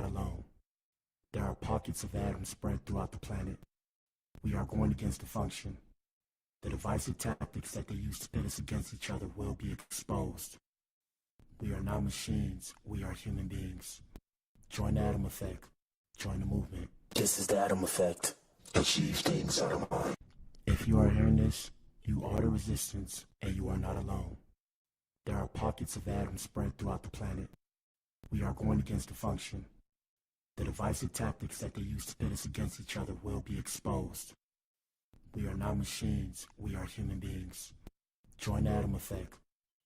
not alone. There are pockets of atoms spread throughout the planet. We are going against the function. The divisive tactics that they use to pit us against each other will be exposed. We are not machines, we are human beings. Join the Atom Effect. Join the movement. This is the Atom Effect. Achieve things out of mind. If you are hearing this, you are the resistance, and you are not alone. There are pockets of atoms spread throughout the planet. We are going against the function. The divisive tactics that they use to pit us against each other will be exposed. We are not machines, we are human beings. Join the Atom Effect.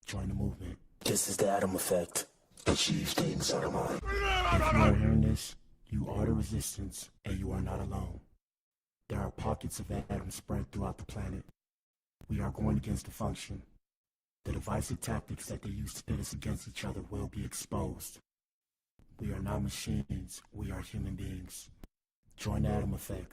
Join the movement. This is the Atom Effect. Achieve things out of mind. If you are hearing this, you are the resistance, and you are not alone. There are pockets of atoms spread throughout the planet. We are going against the function. The divisive tactics that they use to pit us against each other will be exposed. We are not machines, we are human beings. Join the Atom Effect.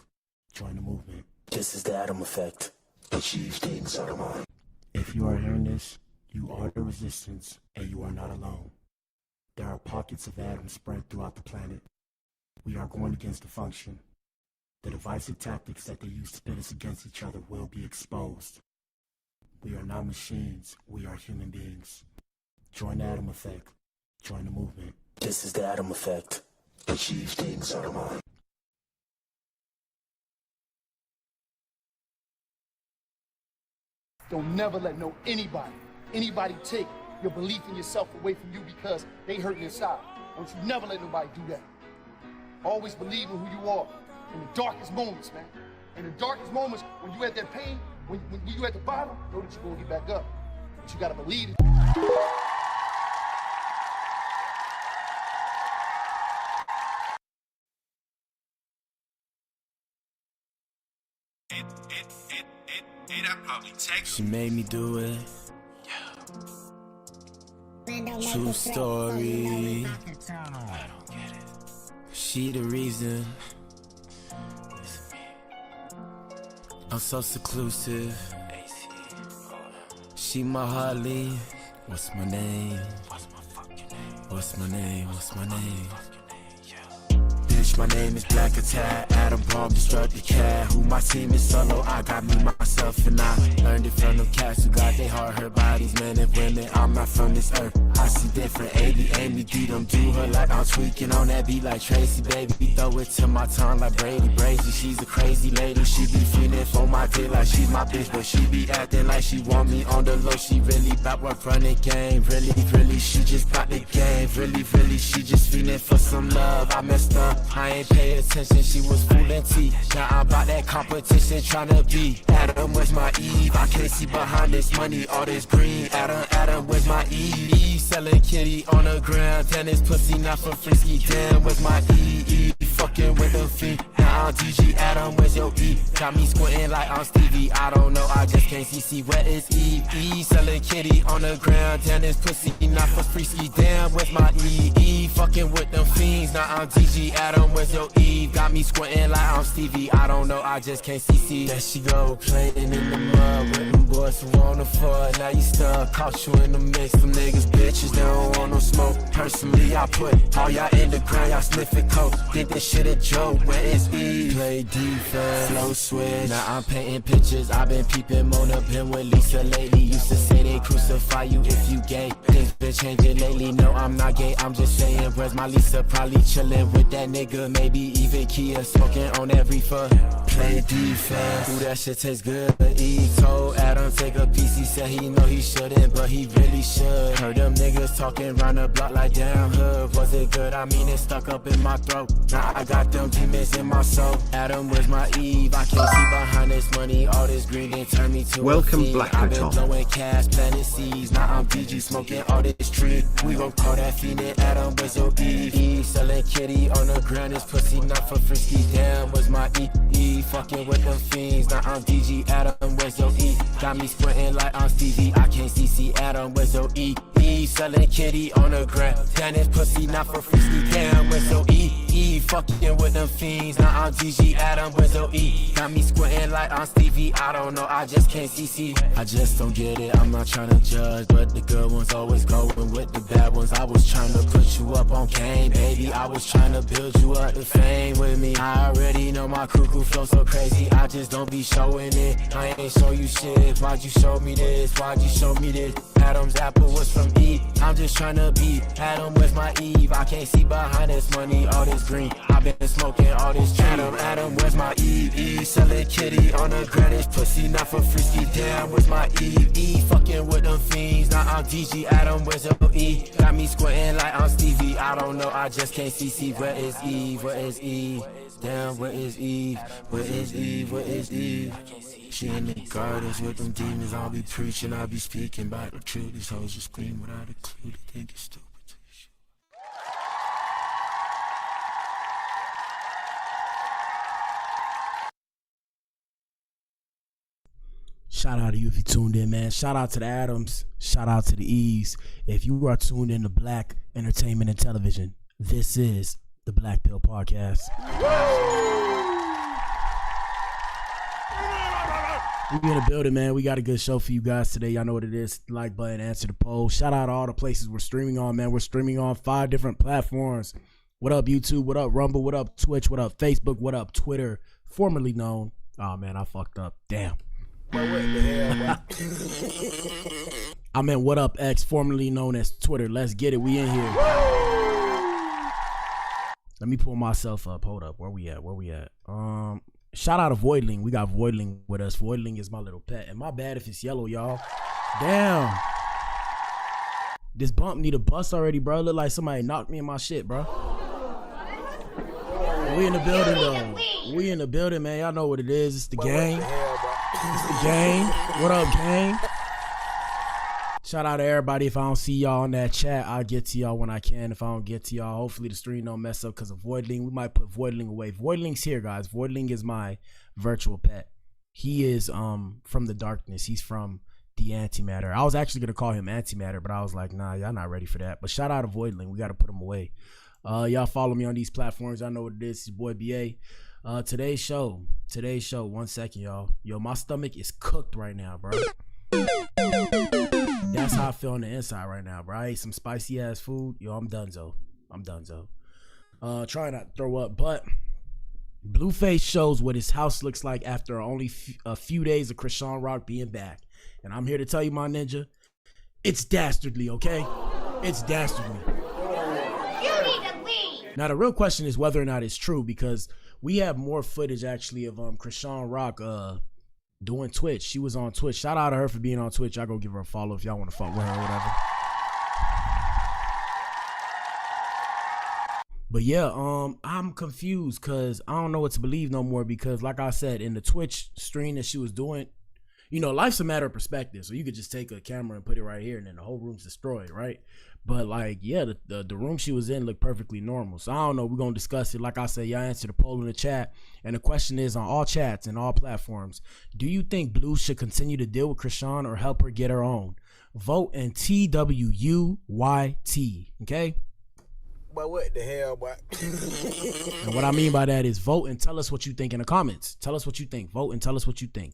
Join the movement. This is the Atom Effect. Achieve things out of mind. If you are hearing this, you are the resistance, and you are not alone. There are pockets of atoms spread throughout the planet. We are going against the function. The divisive tactics that they use to pit us against each other will be exposed. We are not machines, we are human beings. Join the Atom Effect. Join the movement. This is the Atom Effect. Achieve things out of mind. Don't never let anybody take your belief in yourself away from you because they hurting inside. Don't you never let nobody do that. Always believe in who you are in the darkest moments, man. In the darkest moments, when you at that pain, when you at the bottom, know that you're gonna get back up. But you gotta believe it. She made me do it. True story. She the reason I'm so seclusive. She my Harley. What's my name? What's my name? What's my name? Bitch, my name is Blacatom, Atom Bomb, Destructive Cat. Who my team is solo, I got me, myself, and I learned it from them cats who got they heart, her bodies, men and women. I'm not from this earth, I see different. A.B. Amy, D them, do her like I'm tweaking on that beat like Tracy, baby. Throw it to my tongue like Brady Brazy. She's a crazy lady, she be feeling for my dick like she's my bitch, but she be acting like she want me on the low. She really bout work running game, really, she just got the game. Really, she just feeling for some love. I messed up, I ain't pay attention, she was fooling T. Now I'm about that competition, tryna be Adam, where's my Eve? I can't see behind this money, all this green. Adam, where's my Eve? Selling kitty on the ground, damn this pussy not for frisky. Damn, where's my E? Fucking with them feet. Now I'm DG Adam, where's your E? Got me squinting like I'm Stevie. I don't know, I just can't see. Where is E? Selling kitty on the ground, damn this pussy not for frisky. Damn, where's my E? Fucking with them fiends. Now I'm DG Adam, where's your E? Got me squinting like I'm Stevie. I don't know, I just can't see. There she go, playing in the mud with them boys who wanna fuck. Now you stuck, caught you in the mix. Them niggas bitches, they don't want no smoke. Personally, I put all y'all in the ground, y'all sniffing coke. Think this shit a joke, where is E? Play defense, flow switch. Now I'm painting pictures, I've been peeping Mona, been with Lisa lately. Used to say they crucify you if you gay. Things been changing lately, no I'm not gay, I'm just saying. Where's my Lisa? Probably chilling with that nigga, maybe even Kia, smoking on every fuck. Play defense, ooh that shit tastes good. E told Adam take a piece, he said he know he shouldn't, but he really should. Heard them niggas talking round the block like damn hood. Was it good? I mean it stuck up in my throat. Now I got them demons in my soul. Adam, where's my Eve? I can't see behind this money, all this green didn't turn me to Welcome, a fiend. Blac I've been Pill. blowing cash, planting seeds. Now I'm DG smoking all this tree. We gon' call that fiend. Adam, where's your E? Selling kitty on the ground, this pussy not for frisky. Damn, where's my E? Fucking with them fiends. Now I'm DG Adam, where's your E? Got me squinting like I'm Stevie. I can't see Adam, where's your E? Selling kitty on the ground. Damn, this pussy not for frisky. Damn, where's your E? fucking with them fiends. Now I'm DG Adam with no E. Got me squinting like I'm Stevie. I don't know, I just can't see. I just don't get it, I'm not trying to judge, but the good ones always going with the bad ones. I was trying to put you up on game, baby. I was trying to build you up to fame with me. I already know my cuckoo flow so crazy, I just don't be showing it. I ain't show you shit, why'd you show me this? Why'd you show me this? Adam's apple was from Eve. I'm just trying to be Adam with my Eve. I can't see behind this money, all this green. I've been smoking all this tree. Adam, where's my Eve? Eve selling kitty on a Greenwich pussy, not for frisky. Damn, where's my Eve? Eve fucking with them fiends. Now I'm DG Adam, where's your E? Got me squinting like I'm Stevie. I don't know, I just can't see. Where is Eve? Where is Eve? Damn, where is Eve? Where is Eve? Where is Eve? She in the gardens with them demons. I'll be preaching, I'll be speaking about the truth. These hoes just scream without a clue. They think it's stupid. Shout out to you if you tuned in, man. Shout out to the Adams. Shout out to the Eves. If you are tuned in to Black Entertainment and Television, this is the Blac Pill Podcast. We in the building, man. We got a good show for you guys today. Y'all know what it is. Like button, answer the poll. Shout out to all the places we're streaming on, man. We're streaming on 5 different platforms. What up, YouTube? What up, Rumble? What up, Twitch? What up, Facebook? What up, Twitter? Formerly known. Oh, man, I fucked up. Damn. What the hell, I meant What Up X, formerly known as Twitter. Let's get it. We in here. Let me pull myself up. Hold up. Where we at? Shout out to Voidling. We got Voidling with us. Voidling is my little pet. And my bad if it's yellow, y'all. Damn. This bump need a bust already, bro. Look like somebody knocked me in my shit, bro. We in the building, though. We in the building, man. Y'all know what it is. It's the gang. It's the gang. What up, gang? Shout out to everybody. If I don't see y'all in that chat, I'll get to y'all when I can. If I don't get to y'all, hopefully the stream don't mess up because of Voidling. We might put Voidling away. Voidling's here, guys. Voidling is my virtual pet. He is from the darkness. He's from the antimatter. I was actually going to call him antimatter, but I was like, nah, y'all not ready for that. But shout out to Voidling. We got to put him away. Y'all follow me on these platforms. I know what it is. It's your boy BA. Today's show, 1 second, y'all. Yo, my stomach is cooked right now, bro. That's how I feel on the inside right now, bro. I ate some spicy ass food. Yo, I'm donezo. Trying not to throw up, but Blueface shows what his house looks like after only a few days of Chrisean Rock being back. And I'm here to tell you, my ninja, it's dastardly, okay? It's dastardly. Now, the real question is whether or not it's true, because we have more footage, actually, of Chrisean Rock doing Twitch. She was on Twitch. Shout out to her for being on Twitch. Y'all go give her a follow if y'all want to fuck with her or whatever. But yeah, I'm confused because I don't know what to believe no more, because like I said, in the Twitch stream that she was doing, you know, life's a matter of perspective. So you could just take a camera and put it right here and then the whole room's destroyed, right? But like, yeah, the room she was in looked perfectly normal. So I don't know. We're going to discuss it. Like I said, y'all answer the poll in the chat. And the question is on all chats and all platforms, do you think Blue should continue to deal with Chrisean or help her get her own? Vote in TWUYT. Okay? But what the hell, boy? And what I mean by that is vote and tell us what you think in the comments. Tell us what you think. Vote and tell us what you think.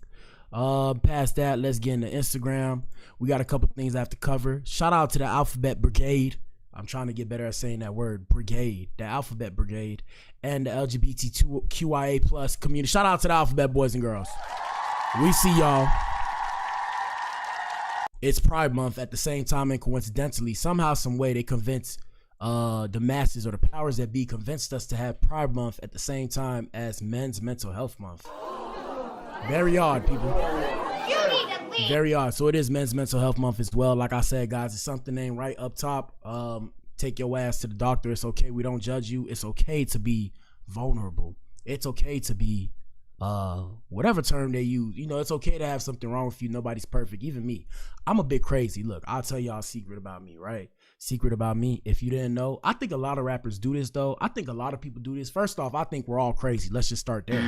Past that, let's get into Instagram. We got a couple things I have to cover. Shout out to the Alphabet Brigade. I'm trying to get better at saying that word, brigade. The Alphabet Brigade and the LGBTQIA plus community. Shout out to the Alphabet boys and girls. We see y'all. It's Pride Month at the same time, and coincidentally, somehow, some way, they convince the masses or the powers that be convinced us to have Pride Month at the same time as Men's Mental Health Month. Very odd, people. Very odd. So it is Men's Mental Health Month as well. Like I said, guys, if something ain't right up top, take your ass to the doctor. It's okay. We don't judge you. It's okay to be vulnerable. It's okay to be whatever term they use. You know, it's okay to have something wrong with you. Nobody's perfect. Even me. I'm a bit crazy. Look, I'll tell y'all a secret about me, right? Secret about me. If you didn't know, I think a lot of rappers do this, though. I think a lot of people do this. First off, I think we're all crazy. Let's just start there.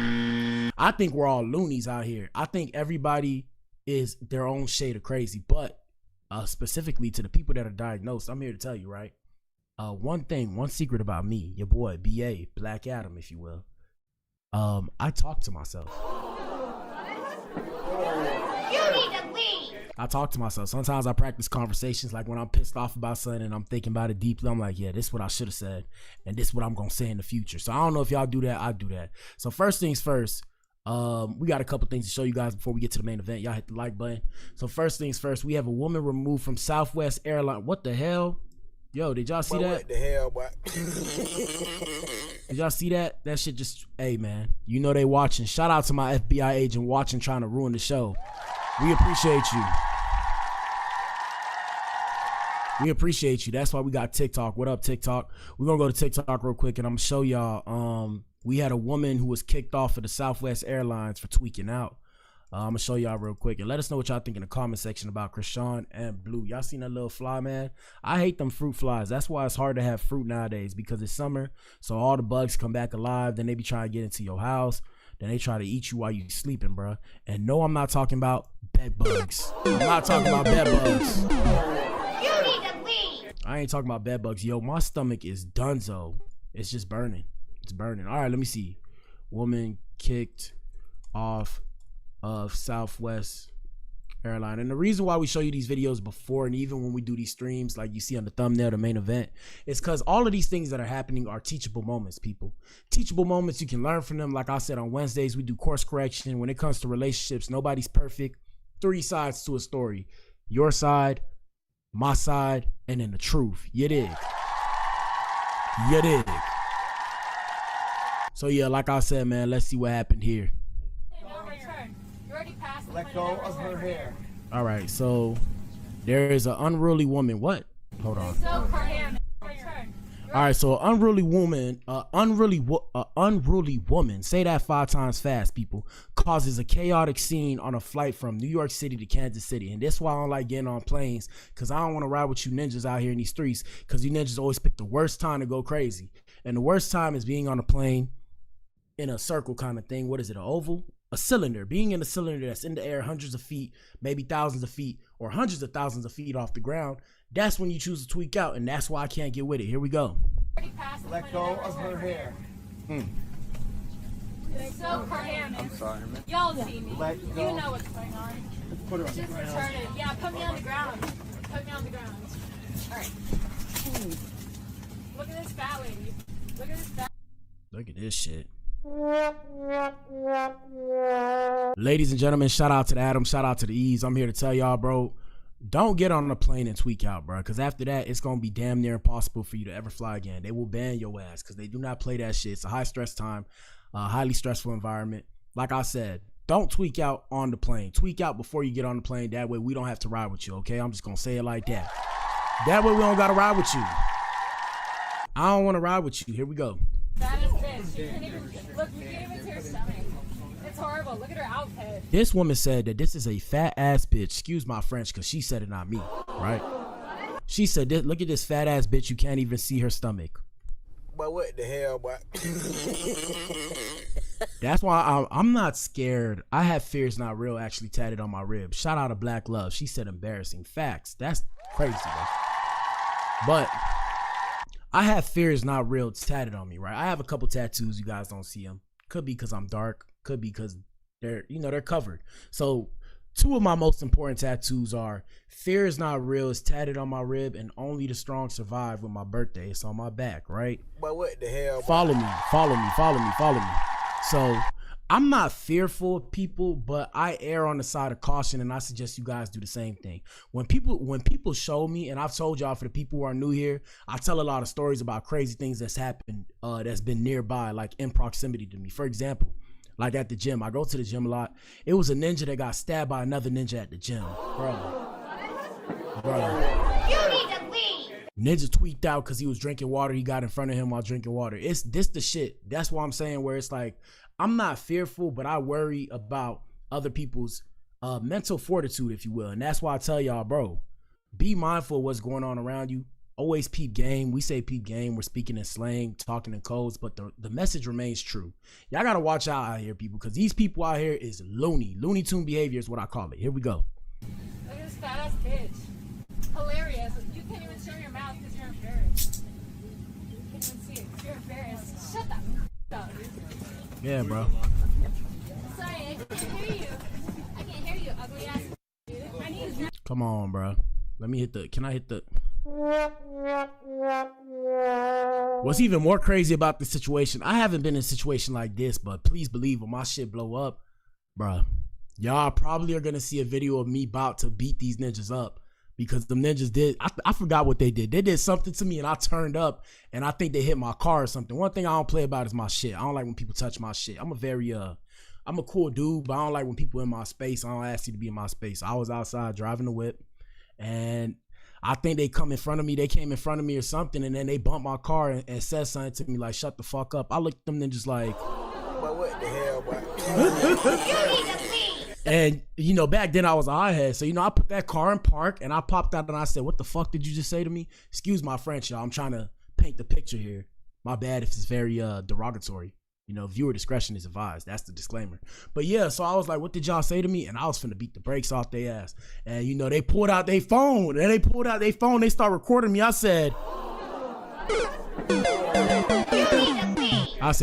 I think we're all loonies out here. I think everybody is their own shade of crazy. But specifically to the people that are diagnosed, I'm here to tell you, right? one secret about me, your boy BA, Blac Adam, if you will. I talk to myself. You need to leave. I talk to myself. Sometimes I practice conversations, like when I'm pissed off about something and I'm thinking about it deeply, I'm like, yeah, this is what I should have said, and this is what I'm gonna say in the future. So I don't know if y'all do that. I do that. So first things first, we got a couple things to show you guys before we get to the main event. Y'all hit the like button. So first things first, we have a woman removed from Southwest Airlines. What the hell? Yo, did y'all see that? What the hell, boy? Did y'all see that? That shit just, hey man, you know they watching. Shout out to my FBI agent watching, trying to ruin the show. We appreciate you. We appreciate you. That's why we got TikTok. What up, TikTok? We're gonna go to TikTok real quick and I'm gonna show y'all. We had a woman who was kicked off of the Southwest Airlines for tweaking out. I'm gonna show y'all real quick and let us know what y'all think in the comment section about Chrisean and Blue. Y'all seen that little fly, man? I hate them fruit flies. That's why it's hard to have fruit nowadays, because it's summer, so all the bugs come back alive. Then they be trying to get into your house. Then they try to eat you while you sleeping, bro. And no, I'm not talking about bed bugs. I'm not talking about bed bugs. You need to leave. I ain't talking about bed bugs. Yo, my stomach is donezo. It's just burning. It's burning. All right, let me see. Woman kicked off of Southwest Airline. And the reason why we show you these videos before, and even when we do these streams, like you see on the thumbnail, the main event, is because all of these things that are happening are teachable moments, people. Teachable moments, you can learn from them. Like I said, on Wednesdays, we do course correction. When it comes to relationships, nobody's perfect. 3 sides to a story. Your side, my side, and then the truth. You dig? You dig? So yeah, like I said, man, let's see what happened here. Let go of her hair. All right, so there is an unruly woman. What? Hold on. All right, so an unruly woman, unruly woman, say that 5 times fast, people, causes a chaotic scene on a flight from New York City to Kansas City. And that's why I don't like getting on planes, because I don't want to ride with you ninjas out here in these streets, because you ninjas always pick the worst time to go crazy. And the worst time is being on a plane in a circle kind of thing. What is it, an oval? A cylinder, being in a cylinder that's in the air hundreds of feet, maybe thousands of feet, or hundreds of thousands of feet off the ground. That's when you choose to tweak out, and that's why I can't get with it. Here we go. Let go of her hair. So Cardi, I'm sorry, man. y'all see me. Let go. You know what's going on. Put her on the Just ground. retarded. Yeah, put me on the ground. Put me on the ground. All right. Look at this fat lady. Look at this fat. Look at this shit. Ladies and gentlemen, shout out to the Adam, shout out to the Ease. I'm here to tell y'all, bro, don't get on a plane and tweak out, bro, because after that, it's going to be damn near impossible for you to ever fly again. They will ban your ass because they do not play that shit. It's a high stress time, highly stressful environment. Like I said, don't tweak out on the plane. Tweak out before you get on the plane. That way we don't have to ride with you, okay? I'm just going to say it like that. That way we don't got to ride with you. I don't want to ride with you. Here we go. Fattest bitch. You can't even look. You can't even see her stomach. It's horrible. Look at her outfit. This woman said that this is a fat ass bitch. Excuse my French, because she said it, not me, right? She said, this, look at this fat ass bitch. You can't even see her stomach. But what the hell, boy? That's why I'm not scared. I have Fears Not Real actually tatted on my rib. Shout out to Black Love. She said embarrassing facts. That's crazy, bro. But I have Fears Not Real tatted on me, right? I have a couple tattoos. You guys don't see them. Could be because I'm dark. Could be because they're covered. So 2 of my most important tattoos are Fear Is Not Real is tatted on my rib, and Only the Strong Survive with my birthday. It's on my back, right? But what the hell, boy? Follow me, follow me, follow me, follow me. So I'm not fearful of people, but I err on the side of caution, and I suggest you guys do the same thing. When people show me, and I've told y'all, for the people who are new here, I tell a lot of stories about crazy things that's happened, that's been nearby, like in proximity to me. For example, like at the gym, I go to the gym a lot. It was a ninja that got stabbed by another ninja at the gym, bro. You need to leave. Ninja tweaked out because he was drinking water. He got in front of him while drinking water. It's this the shit. That's what I'm saying, where it's like, I'm not fearful, but I worry about other people's mental fortitude, if you will. And that's why I tell y'all, bro, be mindful of what's going on around you. Always peep game. We say peep game. We're speaking in slang, talking in codes, but the message remains true. Y'all got to watch out here, people, because these people out here is loony. Looney Tune behavior is what I call it. Here we go. Look at this fat ass bitch. Hilarious. You can't even show your mouth because you're embarrassed. You're embarrassed. Shut the f up. Yeah, bro. Sorry, I can't hear you. I can't hear you, ugly ass dude. I need to... Come on, bro. Let me hit the. Can I hit the? What's even more crazy about this situation? I haven't been in a situation like this, but please believe when my shit blow up, bro, y'all probably are gonna see a video of me about to beat these ninjas up because them ninjas did. I forgot what they did. They did something to me, and I turned up, and I think they hit my car or something. One thing I don't play about is my shit. I don't like when people touch my shit. I'm a cool dude, but I don't like when people in my space. I don't ask you to be in my space. I was outside driving the whip, and I think they come in front of me. They came in front of me or something, and then they bumped my car and said something to me like, shut the fuck up. I looked at them ninjas like, But what the hell, boy? and, you know, back then I was a hothead. So, you know, I put that car in park, and I popped out, and I said, what the fuck did you just say to me? Excuse my French, y'all. I'm trying to paint the picture here. My bad if it's very derogatory. You know, viewer discretion is advised. That's the disclaimer. But yeah, so I was like, what did y'all say to me? And I was finna beat the brakes off their ass. And, you know, they pulled out their phone. And they start recording me. I said,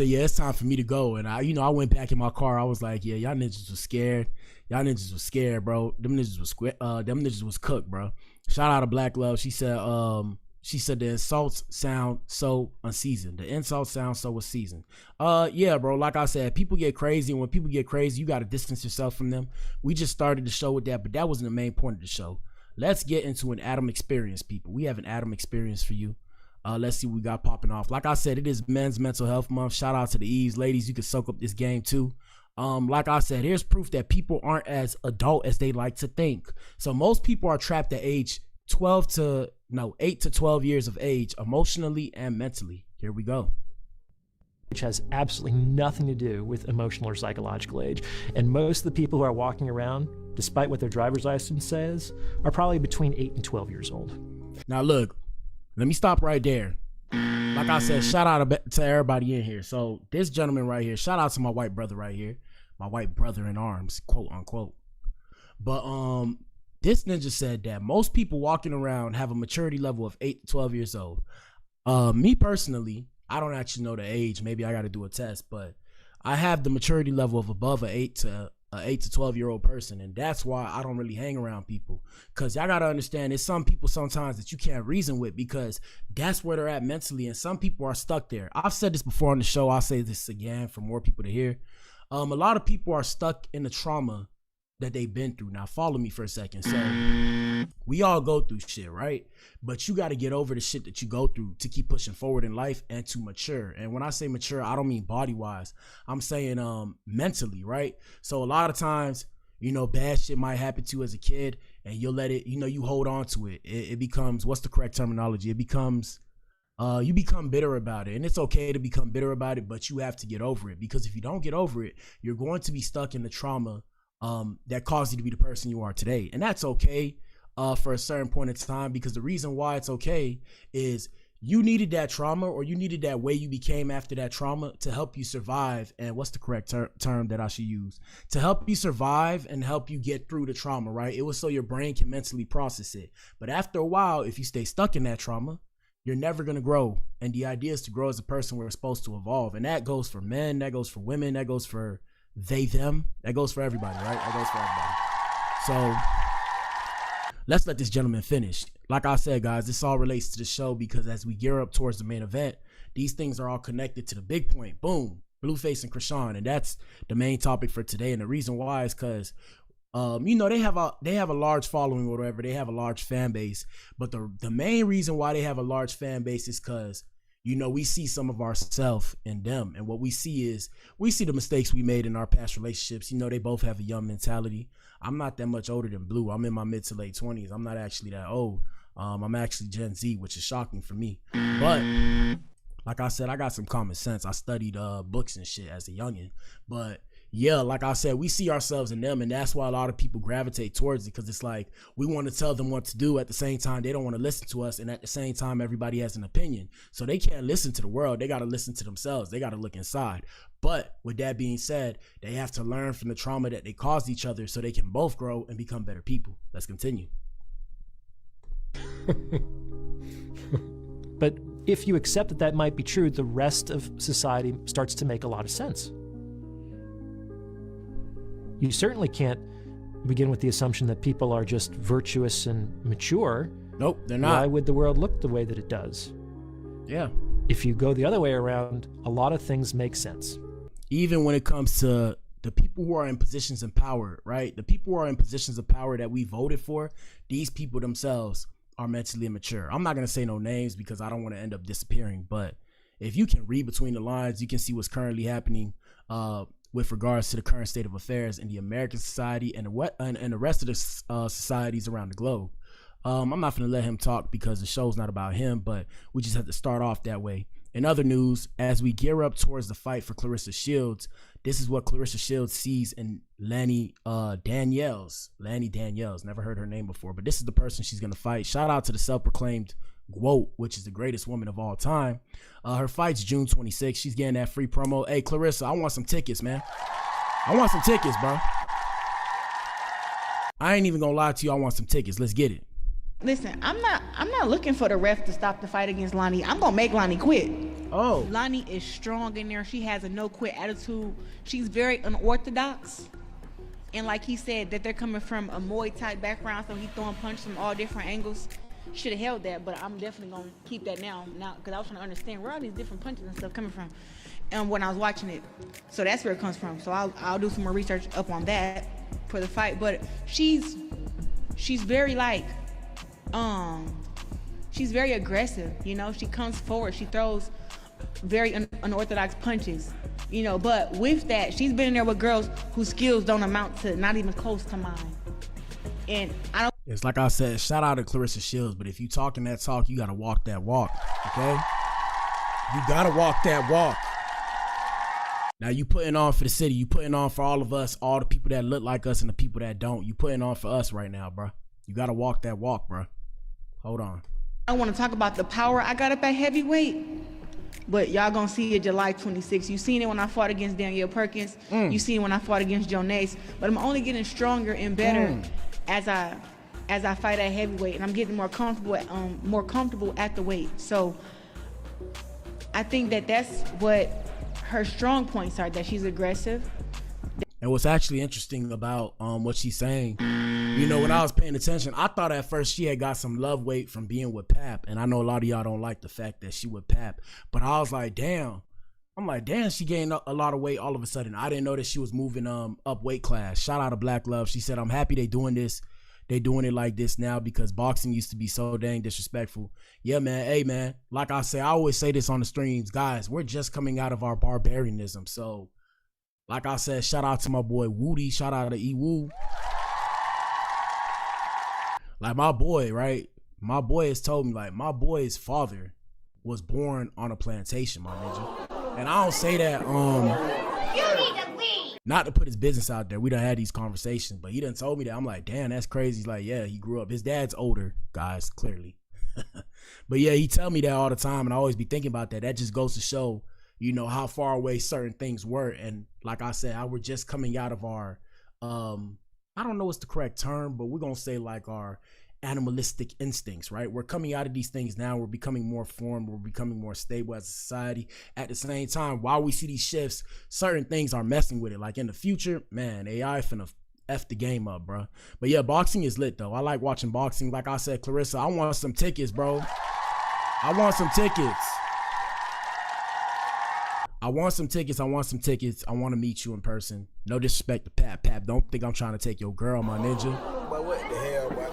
yeah, it's time for me to go. And I went back in my car. I was like, yeah, y'all ninjas was scared. Y'all niggas was scared, bro. Them niggas was cooked, bro. Shout out to Black Love. She said the insults sound so unseasoned. The insults sound so unseasoned. Yeah, bro. Like I said, people get crazy, and when people get crazy, you got to distance yourself from them. We just started the show with that, but that wasn't the main point of the show. Let's get into an Adam experience, people. We have an Adam experience for you. Let's see what we got popping off. Like I said, it is Men's Mental Health Month. Shout out to the Eves. Ladies, you can soak up this game too. Like I said, here's proof that people aren't as adult as they like to think. So most people are trapped at age 8 to 12 years of age, emotionally and mentally. Here we go. Which has absolutely nothing to do with emotional or psychological age. And most of the people who are walking around, despite what their driver's license says, are probably between 8 and 12 years old. Now look, let me stop right there. Like I said, shout out to everybody in here. So this gentleman right here, shout out to my white brother right here, my white brother in arms, quote unquote. But this ninja said that most people walking around have a maturity level of 8 to 12 years old. Me personally, I don't actually know the age. Maybe I got to do a test, but I have the maturity level of above an 8 to 12 year old person, and that's why I don't really hang around people. Cause y'all gotta understand, there's some people sometimes that you can't reason with because that's where they're at mentally, and some people are stuck there. I've said this before on the show. I'll say this again for more people to hear. A lot of people are stuck in the trauma that they've been through. Now follow me for a second. So we all go through shit, right? But you got to get over the shit that you go through to keep pushing forward in life and to mature. And when I say mature, I don't mean body wise. I'm saying mentally, right? So a lot of times, you know, bad shit might happen to you as a kid, and you'll let it, you know, you hold on to it. It becomes, what's the correct terminology? It becomes, you become bitter about it. And it's okay to become bitter about it, but you have to get over it, because if you don't get over it, you're going to be stuck in the trauma that caused you to be the person you are today. And that's okay for a certain point in time, because the reason why it's okay is you needed that trauma, or you needed that way you became after that trauma to help you survive. And what's the correct term that I should use? To help you survive and help you get through the trauma, right? It was so your brain can mentally process it. But after a while, if you stay stuck in that trauma, you're never going to grow. And the idea is to grow as a person. We're supposed to evolve. And that goes for men, that goes for women, that goes for they, them, that goes for everybody, right? That goes for everybody. So let's let this gentleman finish. Like I said, guys, this all relates to the show, because as we gear up towards the main event, these things are all connected to the big point. Boom, Blueface and Chrisean. And that's the main topic for today. And the reason why is because you know, they have a large following or whatever. They have a large fan base. But the main reason why they have a large fan base is because, you know, we see some of ourselves in them. And what we see is, we see the mistakes we made in our past relationships. You know, they both have a young mentality. I'm not that much older than Blue. I'm in my mid to late 20s. I'm not actually that old. I'm actually Gen Z, which is shocking for me. But like I said, I got some common sense. I studied books and shit as a youngin'. But yeah, like I said, we see ourselves in them, and that's why a lot of people gravitate towards it, because it's like we want to tell them what to do. At the same time, they don't want to listen to us, and at the same time, everybody has an opinion. So they can't listen to the world. They got to listen to themselves. They got to look inside. But with that being said, they have to learn from the trauma that they caused each other so they can both grow and become better people. Let's continue. But if you accept that that might be true, the rest of society starts to make a lot of sense. You certainly can't begin with the assumption that people are just virtuous and mature. Nope, they're not. Why would the world look the way that it does? Yeah. If you go the other way around, a lot of things make sense. Even when it comes to the people who are in positions of power, right? The people who are in positions of power that we voted for, these people themselves are mentally immature. I'm not going to say no names because I don't want to end up disappearing, but if you can read between the lines, you can see what's currently happening with regards to the current state of affairs in the American society and the rest of the societies around the globe. I'm not going to let him talk because the show's not about him, but we just have to start off that way. In other news, as we gear up towards the fight for Clarissa Shields, this is what Clarissa Shields sees in Lanny Daniels. Lanny Daniels, never heard her name before, but this is the person she's going to fight. Shout out to the self-proclaimed GWOAT, which is the greatest woman of all time. Her fight's June 26th. She's getting that free promo. Hey, Clarissa, I want some tickets, man. I want some tickets, bro. I ain't even gonna lie to you. I want some tickets. Let's get it. Listen, I'm not looking for the ref to stop the fight against Lonnie. I'm gonna make Lonnie quit. Oh. Lonnie is strong in there. She has a no quit attitude. She's very unorthodox. And like he said, that they're coming from a Muay Thai background, so he's throwing punches from all different angles. Should have held that, but I'm definitely gonna keep that now because I was trying to understand where all these different punches and stuff coming from, and when I was watching it, so that's where it comes from. So I'll do some more research up on that for the fight. But she's very like, she's very aggressive. You know, she comes forward, she throws very unorthodox punches. You know, but with that, she's been in there with girls whose skills don't amount to not even close to mine, and I don't. It's like I said, shout out to Clarissa Shields, but if you talking that talk, you gotta walk that walk, okay? You gotta walk that walk. Now you putting on for the city, you putting on for all of us, all the people that look like us and the people that don't. You putting on for us right now, bro. You gotta walk that walk, bro. Hold on. I want to talk about the power I got up at heavyweight, but y'all gonna see it July 26th. You seen it when I fought against Danielle Perkins. You seen it when I fought against Joe Nace, but I'm only getting stronger and better as I fight at heavyweight, and I'm getting more comfortable at the weight. So I think that that's what her strong points are, that she's aggressive. And what's actually interesting about what she's saying, you know, when I was paying attention, I thought at first she had got some love weight from being with Pap, and I know a lot of y'all don't like the fact that she with Pap, but I was like, damn. I'm like, damn, she gained a lot of weight all of a sudden. I didn't know that she was moving up weight class. Shout out to Black Love. She said, I'm happy they doing this. They doing it like this now because boxing used to be so dang disrespectful. Yeah, man. Hey, man. Like I say, I always say this on the streams. Guys, we're just coming out of our barbarianism. So, like I said, shout out to my boy Woody. Shout out to E-Woo. Like my boy, right? My boy has told me, like, my boy's father was born on a plantation, my ninja. And I don't say that, not to put his business out there. We done had these conversations, but he done told me that. I'm like, damn, that's crazy. He's like, yeah, he grew up. His dad's older, guys, clearly. But yeah, he tell me that all the time, and I always be thinking about that. That just goes to show, you know, how far away certain things were. And like I said, we're just coming out of our, I don't know what's the correct term, but we're going to say like our animalistic instincts, right? We're coming out of these things now. We're becoming more formed. We're becoming more stable as a society. At the same time, while we see these shifts, certain things are messing with it. Like in the future, man, AI finna F the game up, bro. But yeah, boxing is lit though. I like watching boxing. Like I said, Clarissa, I want some tickets, bro. I want some tickets. I want some tickets. I want some tickets. I want to meet you in person. No disrespect to Pap. Pap, don't think I'm trying to take your girl, my ninja. But what the hell, boy?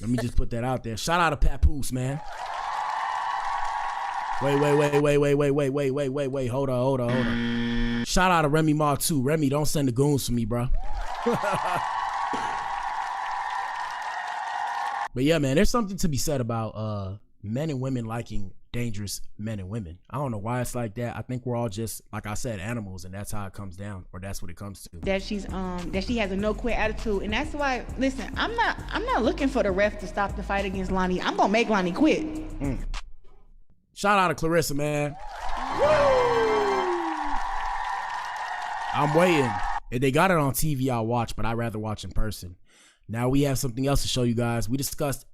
Let me just put that out there. Shout out to Papoose, man. Wait. Hold on. Shout out to Remy Ma too. Remy, don't send the goons for me, bro. But yeah, man, there's something to be said about men and women liking dangerous men and women. I don't know why it's like that. I think we're all just, like I said, animals, and that's how it comes down, or that's what it comes to. That she's that she has a no quit attitude, and that's why. Listen, I'm not looking for the ref to stop the fight against Lonnie. I'm gonna make Lonnie quit. Shout out to Clarissa, man. I'm waiting. If they got it on TV, I'll watch, but I'd rather watch in person. Now we have something else to show you guys. We discussed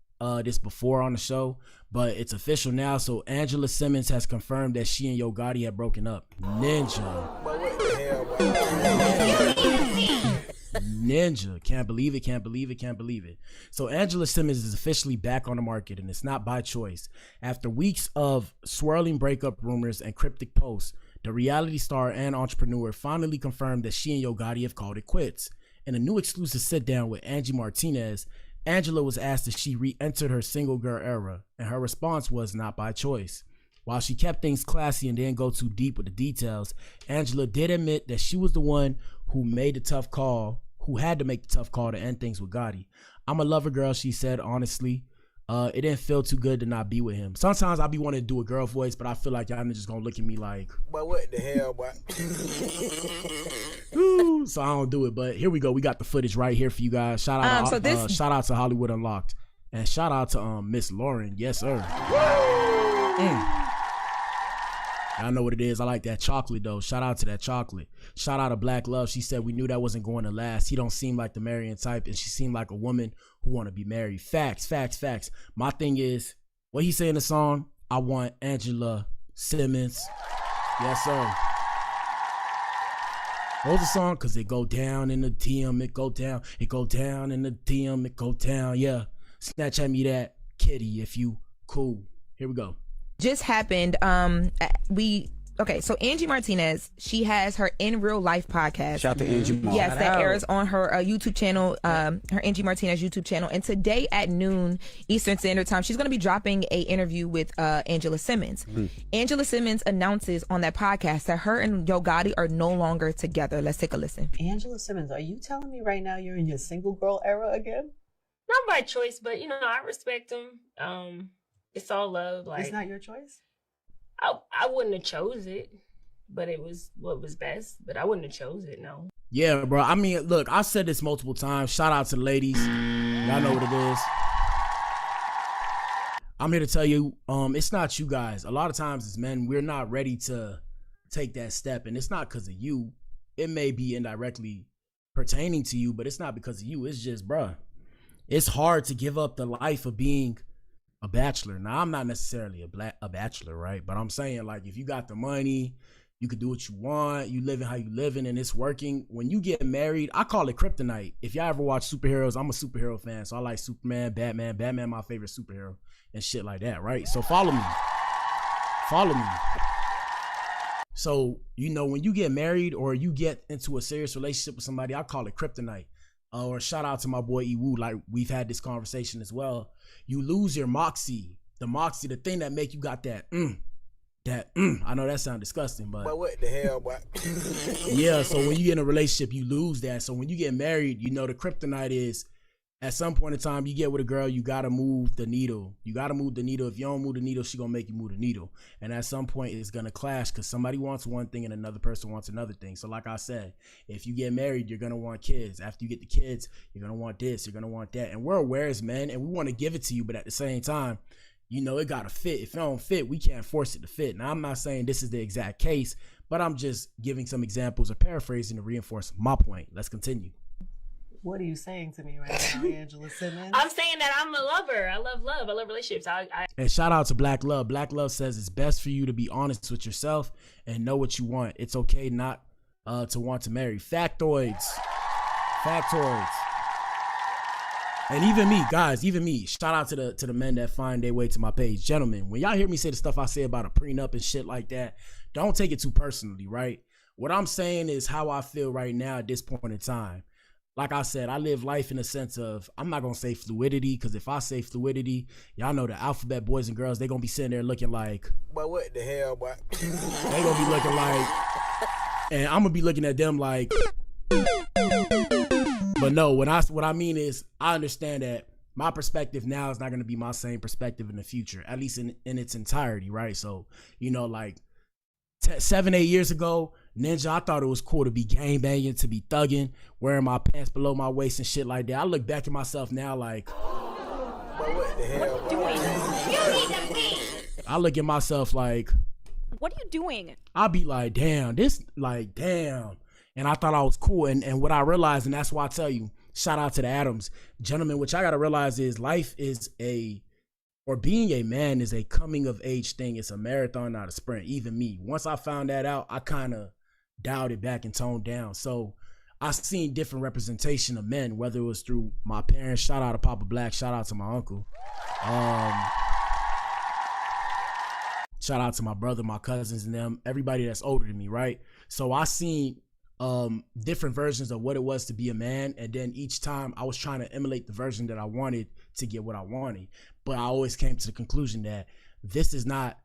this before on the show, but it's official now. So Angela Simmons has confirmed that she and Yo Gotti have broken up. Ninja. But what the hell, boy? Ninja. Can't believe it, can't believe it, can't believe it. So Angela Simmons is officially back on the market, and it's not by choice. After weeks of swirling breakup rumors and cryptic posts, the reality star and entrepreneur finally confirmed that she and Yo Gotti have called it quits. In a new exclusive sit-down with Angie Martinez, Angela was asked if she re-entered her single girl era, and her response was not by choice. While she kept things classy and didn't go too deep with the details, Angela did admit that she was the one who made the tough call, who had to make the tough call to end things with Gotti. I'm a lover girl, she said, honestly. It didn't feel too good to not be with him. Sometimes I be wanting to do a girl voice, but I feel like y'all just gonna look at me like, but what the hell, boy? Ooh, so I don't do it. But here we go. We got the footage right here for you guys. Shout out, shout out to Hollywood Unlocked, and shout out to Miss Lauren. Yes, sir. Y'all know what it is. I like that chocolate though. Shout out to that chocolate. Shout out to Black Love. She said we knew that wasn't going to last. He don't seem like the marrying type, and she seemed like a woman who want to be married. Facts, facts, facts. My thing is, what he say in the song, I want Angela Simmons. Yes, sir. What's the song? Cause it go down in the DM, it go down, it go down in the DM, it go down. Yeah. Snapchat me that kitty if you cool. Here we go. Just happened. So Angie Martinez, she has her In Real Life podcast. Shout out to Angie. Yes, that airs on her YouTube channel, her Angie Martinez YouTube channel. And today at noon Eastern Standard Time, she's going to be dropping a interview with Angela Simmons. Angela Simmons announces on that podcast that her and Yo Gotti are no longer together. Let's take a listen. Angela Simmons, are you telling me right now you're in your single girl era again? Not by choice, but I respect him. It's all love. Like, it's not your choice? I wouldn't have chose it, but it was what was best. But I wouldn't have chose it, no. Yeah, bro. I mean, look, I've said this multiple times. Shout out to the ladies. Y'all know what it is. I'm here to tell you, it's not you guys. A lot of times as men, we're not ready to take that step. And it's not because of you. It may be indirectly pertaining to you, but it's not because of you. It's just, bro, it's hard to give up the life of being a bachelor. Now, I'm not necessarily a bachelor, right? But I'm saying, like, if you got the money, you can do what you want, you living how you living, and it's working. When you get married, I call it kryptonite. If y'all ever watch superheroes, I'm a superhero fan, so I like Superman, Batman my favorite superhero, and shit like that, right? So follow me. So, when you get married or you get into a serious relationship with somebody, I call it kryptonite. Or shout out to my boy Iwu, like we've had this conversation as well. You lose your moxie, the thing that make you got that I know that sounds disgusting, but what the hell, boy? Yeah, so when you get in a relationship, you lose that. So when you get married, the kryptonite is, at some point in time, you get with a girl, you gotta move the needle. If you don't move the needle, she gonna make you move the needle. And at some point, it's gonna clash because somebody wants one thing and another person wants another thing. So like I said, if you get married, you're gonna want kids. After you get the kids, you're gonna want this, you're gonna want that. And we're aware as men, and we want to give it to you, but at the same time, it gotta fit. If it don't fit, we can't force it to fit. Now, I'm not saying this is the exact case, but I'm just giving some examples or paraphrasing to reinforce my point. Let's continue. What are you saying to me right now, Angela Simmons? I'm saying that I'm a lover. I love love. I love relationships. And shout out to Black Love. Black Love says it's best for you to be honest with yourself and know what you want. It's okay not to want to marry. Factoids. And even me, shout out to the men that find their way to my page. Gentlemen, when y'all hear me say the stuff I say about a prenup and shit like that, don't take it too personally, right? What I'm saying is how I feel right now at this point in time. Like I said, I live life in a sense of, I'm not going to say fluidity, because if I say fluidity, y'all know the alphabet boys and girls, they going to be sitting there looking like, but what the hell, boy? They going to be looking like, and I'm going to be looking at them like, but no, what I mean is, I understand that my perspective now is not going to be my same perspective in the future, at least in its entirety, right? So, 7-8 years ago, Ninja, I thought it was cool to be gang banging, to be thugging, wearing my pants below my waist and shit like that. I look back at myself now like, but what the hell? What are you doing? You need them pants. I look at myself like, what are you doing? I'll be like, damn. And I thought I was cool. And what I realized, and that's why I tell you, Shout out to the Adams. Gentlemen, which I got to realize is life is being a man is a coming of age thing. It's a marathon, not a sprint. Even me. Once I found that out, I kind of dialed it back and toned down. So I seen different representation of men, whether it was through my parents. Shout out to Papa Black. Shout out to my uncle. Shout out to my brother, my cousins, and them. Everybody that's older than me, right? So I seen different versions of what it was to be a man, and then each time I was trying to emulate the version that I wanted to get what I wanted. But I always came to the conclusion that this is not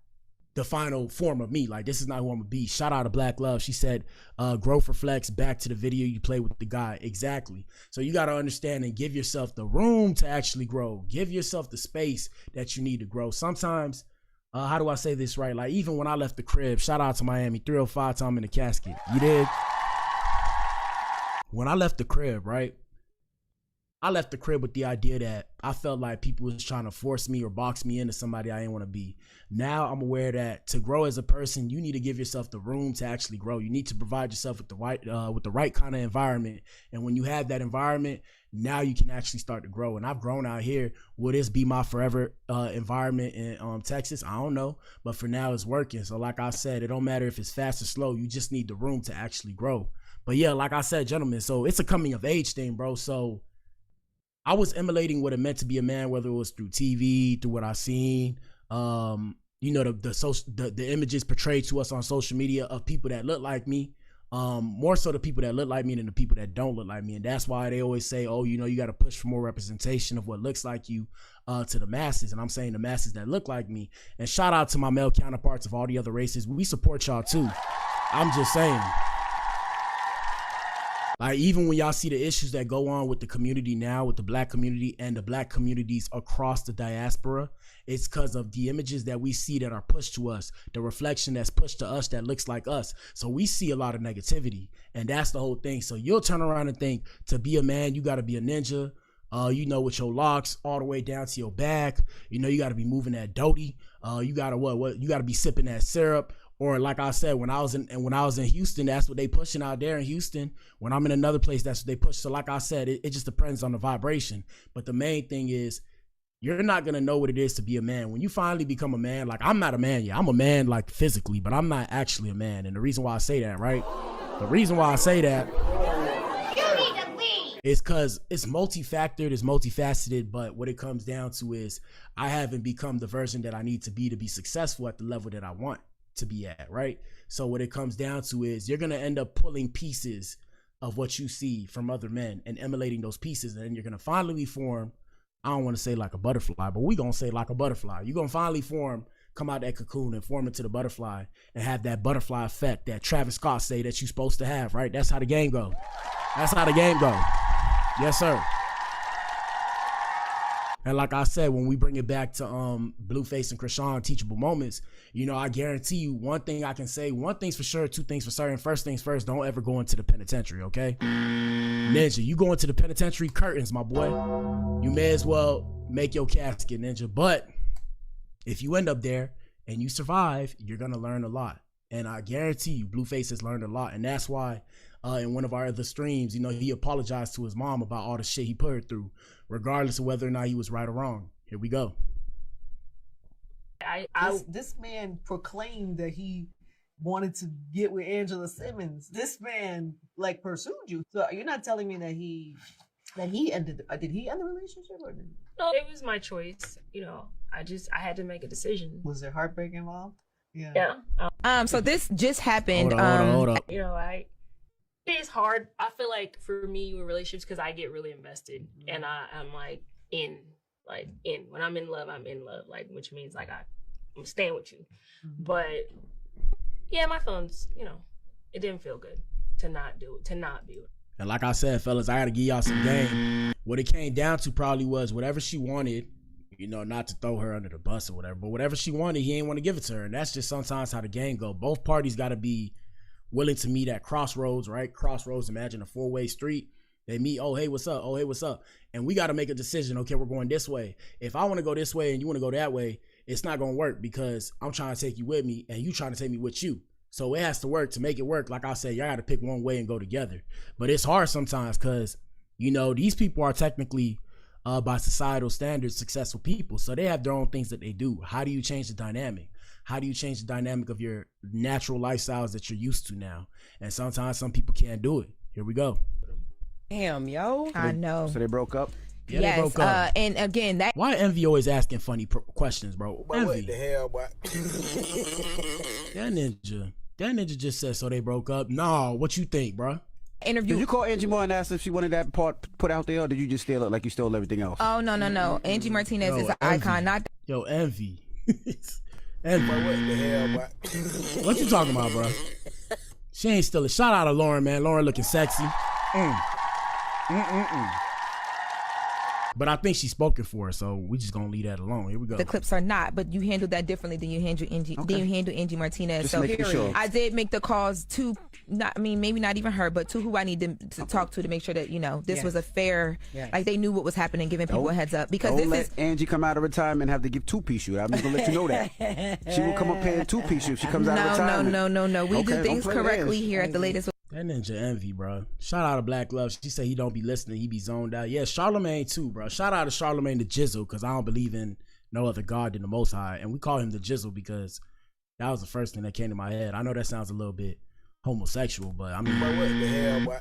the final form of me. Like, this is not who I'm gonna be. Shout out to Black Love. She said, growth reflects back to the video you play with the guy. Exactly. So you got to understand and give yourself the room to actually grow. Give yourself the space that you need to grow. Sometimes, how do I say this right? Like, even when I left the crib, shout out to Miami, 305 time in the casket. You did? When I left the crib, right? I left the crib with the idea that I felt like people was trying to force me or box me into somebody I didn't want to be. Now I'm aware that to grow as a person, you need to give yourself the room to actually grow. You need to provide yourself with the right kind of environment. And when you have that environment, now you can actually start to grow. And I've grown out here. Will this be my forever environment in Texas? I don't know. But for now, it's working. So like I said, it don't matter if it's fast or slow. You just need the room to actually grow. But yeah, like I said, gentlemen, so it's a coming of age thing, bro. So I was emulating what it meant to be a man, whether it was through TV, through what I seen, the images portrayed to us on social media of people that look like me, more so the people that look like me than the people that don't look like me. And that's why they always say, oh, you got to push for more representation of what looks like you to the masses. And I'm saying the masses that look like me. And shout out to my male counterparts of all the other races. We support y'all too. I'm just saying. Like, even when y'all see the issues that go on with the community now, with the black community and the black communities across the diaspora, it's because of the images that we see that are pushed to us, the reflection that's pushed to us that looks like us. So we see a lot of negativity, and that's the whole thing. So you'll turn around and think, to be a man, you got to be a ninja, with your locks all the way down to your back. You got to be moving that doty. You got to you got to be sipping that syrup. Or like I said, when I was in Houston, that's what they pushing out there in Houston. When I'm in another place, that's what they push. So like I said, it just depends on the vibration. But the main thing is, you're not going to know what it is to be a man. When you finally become a man, like, I'm not a man yet. I'm a man, like, physically, but I'm not actually a man. And the reason why I say that, right? The reason why I say that is because it's multifactored, it's multifaceted, but what it comes down to is I haven't become the version that I need to be successful at the level that I want to be at, right? So what it comes down to is you're gonna end up pulling pieces of what you see from other men and emulating those pieces, and then you're gonna finally form, I don't want to say like a butterfly, but we gonna say like a butterfly. You're gonna finally come out that cocoon and form into the butterfly and have that butterfly effect that Travis Scott say that you're supposed to have, right? That's how the game go. That's how the game go. Yes, sir. And like I said, when we bring it back to Blueface and Chrisean teachable moments, I guarantee you one thing I can say, one thing's for sure, two things for certain. First things first, don't ever go into the penitentiary, okay? Ninja, you go into the penitentiary curtains, my boy. You may as well make your casket, Ninja. But if you end up there and you survive, you're gonna learn a lot. And I guarantee you, Blueface has learned a lot. And that's why in one of our other streams, he apologized to his mom about all the shit he put her through, regardless of whether or not he was right or wrong. Here we go. This man proclaimed that he wanted to get with Angela Simmons. This man pursued you. So you're not telling me that he ended? Did he end the relationship or did? No, it was my choice. I had to make a decision. Was there heartbreak involved? Yeah. So this just happened. Hold on. It's hard. I feel like for me with relationships, because I get really invested, and I'm like in. When I'm in love, which means I'm staying with you. But yeah, my feelings, it didn't feel good to not be with it. And like I said, fellas, I got to give y'all some game. What it came down to probably was whatever she wanted, not to throw her under the bus or whatever, but whatever she wanted, he ain't want to give it to her. And that's just sometimes how the game go. Both parties got to be willing to meet at crossroads, right? Crossroads, imagine a four-way street. They meet, oh, hey, what's up? Oh, hey, what's up? And we got to make a decision. Okay, we're going this way. If I want to go this way and you want to go that way, it's not going to work because I'm trying to take you with me and you trying to take me with you. So it has to work. To make it work, like I said, y'all got to pick one way and go together. But it's hard sometimes because, You know, these people are technically, by societal standards, successful people. So they have their own things that they do. How do you change the dynamic? How do you change the dynamic of your natural lifestyles that you're used to now? And sometimes some people can't do it. Here we go. Damn, yo. I know. So they broke up? Yeah, yes, they broke up. and again, that. Why Envy always asking funny questions, bro? But Envy. what the hell, boy? That ninja just said so they broke up. No, what you think, bro? Interview. Did you call Angie Moore and ask if she wanted that part put out there, or did you just steal it like you stole everything else? Oh no. Angie Martinez is an icon. Not. Yo, Envy. Envy. But what the hell, boy? What you talking about, bro? She ain't stealing. Shout out to Lauren, man. Lauren looking sexy. But I think she's spoken for her, so we just gonna leave that alone. Here we go. The clips are not, but you handled that differently than you handle Angie. Okay. Than you handle Angie Martinez. Just so making sure. I did make the calls to, maybe not even her, but to who I need to talk to make sure that this was a fair, like they knew what was happening, giving people a heads up. Because don't this let is Angie come out of retirement and have to give 2-piece shoot. I'm just gonna let you know that she will come up here in 2-piece shoot if she comes out of retirement. No. We do Okay, things don't play correctly this. here at the latest. That ninja Envy, bro. Shout out to Black Love. She said he don't be listening. He be zoned out. Yeah, Charlemagne too, bro. Shout out to Charlemagne the Jizzle, because I don't believe in no other God than the Most High. And we call him the Jizzle because that was the first thing that came to my head. I know that sounds a little bit homosexual, but I mean. But what the hell, boy?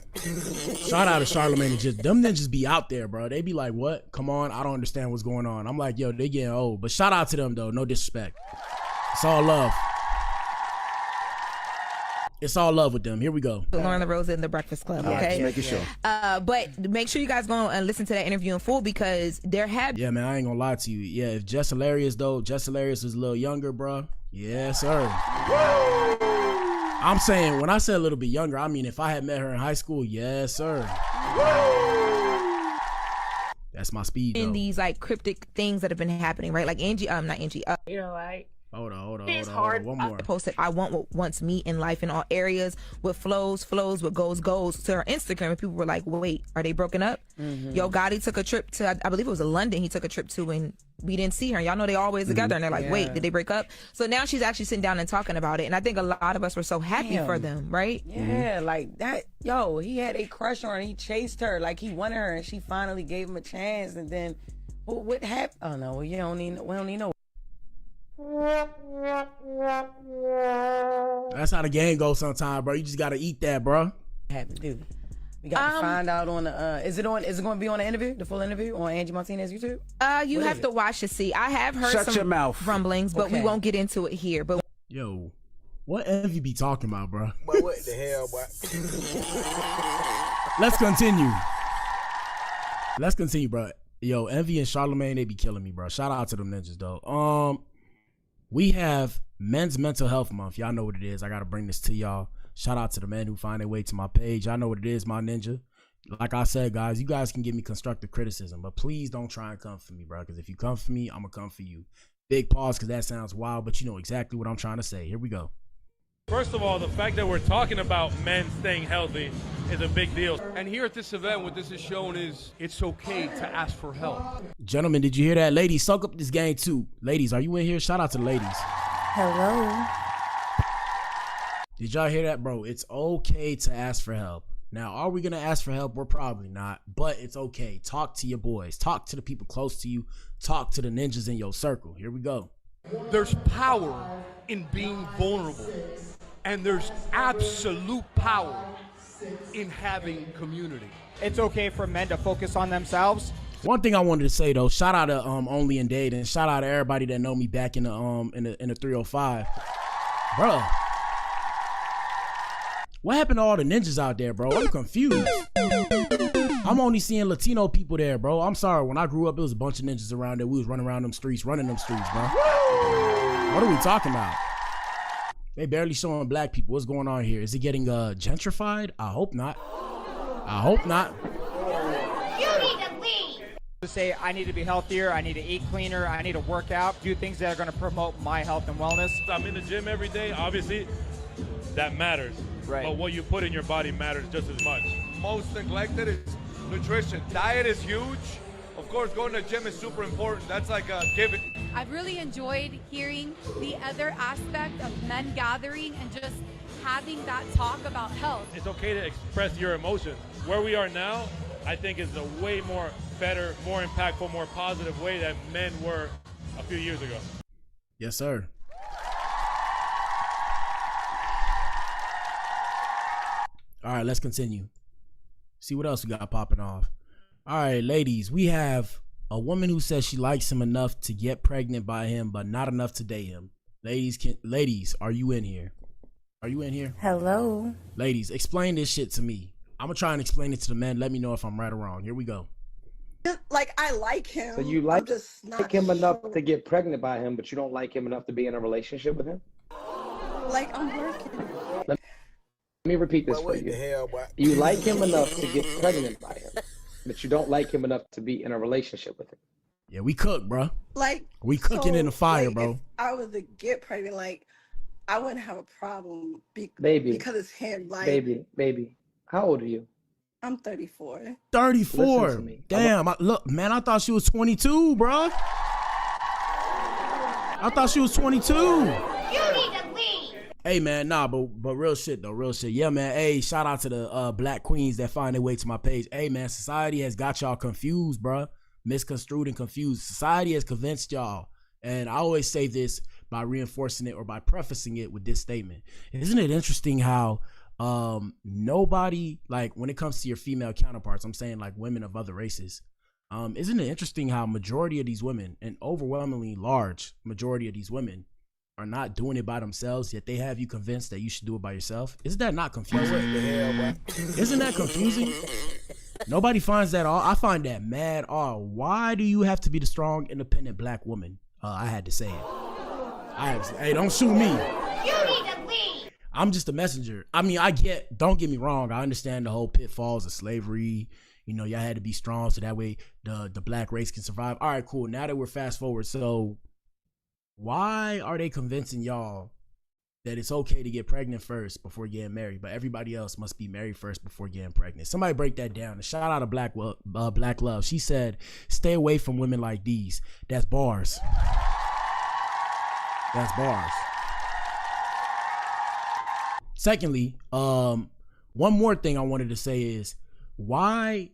Shout out to Charlemagne the Jizzle. Them ninjas be out there, bro. They be like, what? Come on. I don't understand what's going on. I'm like, yo, they getting old. But shout out to them, though. No disrespect. It's all love. It's all love with them. Here we go. Lauren LaRose in the Breakfast Club. Okay, just making sure. But make sure you guys go and listen to that interview in full because there have. Yeah, man, I ain't gonna lie to you. Yeah, if Jess Hilarious though, Jess Hilarious was a little younger, bro. Yes, sir. Whoa! I'm saying when I say a little bit younger, I mean if I had met her in high school, yes, sir. Whoa! That's my speed. In though. these like cryptic things that have been happening, right? Like Angie, not Angie. Like. Hold on. It's hard. One more. I posted, I want what wants me in life in all areas, what flows, what goes to her Instagram. And people were like, wait, are they broken up? Mm-hmm. Yo Gotti took a trip to, I believe it was London, he took a trip to, and we didn't see her. Y'all know they always together, and they're like, wait, did they break up? So now she's actually sitting down and talking about it, and I think a lot of us were so happy for them, right? Yeah, like that. Yo, he had a crush on her, and he chased her, like he wanted her, and she finally gave him a chance, and then, well, what happened? Oh no, we don't even know. That's how the game goes sometimes, bro. You just gotta eat that, bro. Happened, dude. We got to find out on the. Is it going to be on the interview, the full interview on Angie Martinez YouTube? You have to watch to see. I have heard Shut your mouth. rumblings, but we won't get into it here. But yo, what Envy be talking about, bro? But what the hell, boy? Let's continue, bro. Yo, Envy and Charlemagne, they be killing me, bro. Shout out to them ninjas, though. We have Men's Mental Health Month. Y'all know what it is. I gotta bring this to y'all. Shout out to the men who find their way to my page. Y'all know what it is, my ninja. Like I said, guys, you guys can give me constructive criticism, but please don't try and come for me, bro. Because if you come for me, I'm gonna come for you. Big pause, because that sounds wild, but you know exactly what I'm trying to say. Here we go. First of all, the fact that we're talking about men staying healthy is a big deal. And here at this event, what this is shown is it's okay to ask for help. Gentlemen, did you hear that? Ladies, soak up this game too. Ladies, are you in here? Shout out to the ladies. hello. Did y'all hear that, bro? It's okay to ask for help. Now, are we going to ask for help? We're probably not, but it's okay. Talk to your boys. Talk to the people close to you. Talk to the ninjas in your circle. Here we go. There's power in being vulnerable, and there's absolute power in having community. It's okay for men to focus on themselves. One thing I wanted to say though, shout out to Only in Dating. Shout out to everybody that know me back in the 305, bro. What happened to all the ninjas out there, bro? I'm confused. I'm only seeing Latino people there, bro. I'm sorry. When I grew up, it was a bunch of ninjas around there. We was running them streets, bro. What are we talking about? They barely showing black people. What's going on here? Is it getting gentrified? I hope not. I hope not. You need to leave. To say I need to be healthier, I need to eat cleaner, I need to work out, do things that are going to promote my health and wellness. I'm in the gym every day. Obviously, that matters. Right. But what you put in your body matters just as much. Most neglected is nutrition. Diet is huge. Of course, going to the gym is super important. That's like a given. I've really enjoyed hearing the other aspect of men gathering and just having that talk about health. It's okay to express your emotions. Where we are now, I think is a way more better, more impactful, more positive way that men were a few years ago. Yes, sir. All right, let's continue. See what else we got popping off. All right, ladies, we have a woman who says she likes him enough to get pregnant by him, but not enough to date him. Ladies, are you in here? Are you in here? Hello. Ladies, explain this shit to me. I'm gonna try and explain it to the men. Let me know if I'm right or wrong. Here we go. Like, I like him. So you like him enough to get pregnant by him, but you don't like him enough to be in a relationship with him? Like, I'm working. Let me repeat this for you. You like him enough to get pregnant by him, but you don't like him enough to be in a relationship with him. Yeah, we cook, bro. Like, we cooking in the fire, like, bro. If I was to get pregnant, like, I wouldn't have a problem baby, because it's him. Like, baby, how old are you? I'm 34. 34. Damn, look, man, I thought she was 22, bro. I thought she was 22. You need to leave. Hey, man, nah, but real shit, though, real shit. Yeah, man, hey, shout out to the black queens that find their way to my page. Hey, man, society has got y'all confused, bro. Misconstrued and confused. Society has convinced y'all. And I always say this by reinforcing it or by prefacing it with this statement. Isn't it interesting how nobody, like when it comes to your female counterparts, I'm saying like women of other races, isn't it interesting how majority of these women, an overwhelmingly large majority of these women, are not doing it by themselves, yet they have you convinced that you should do it by yourself? Isn't that not confusing? Isn't that confusing? Nobody finds that all. I find that mad all. Why do you have to be the strong, independent black woman? I had to say it. Hey, don't sue me. You need to leave. I'm just a messenger. I mean, don't get me wrong. I understand the whole pitfalls of slavery. You know, y'all had to be strong so that way the black race can survive. All right, cool. Now that we're fast forward, so why are they convincing y'all that it's okay to get pregnant first before getting married, but everybody else must be married first before getting pregnant? Somebody break that down. And shout out to Black Love. She said, "Stay away from women like these." That's bars. That's bars. Secondly, one more thing I wanted to say is why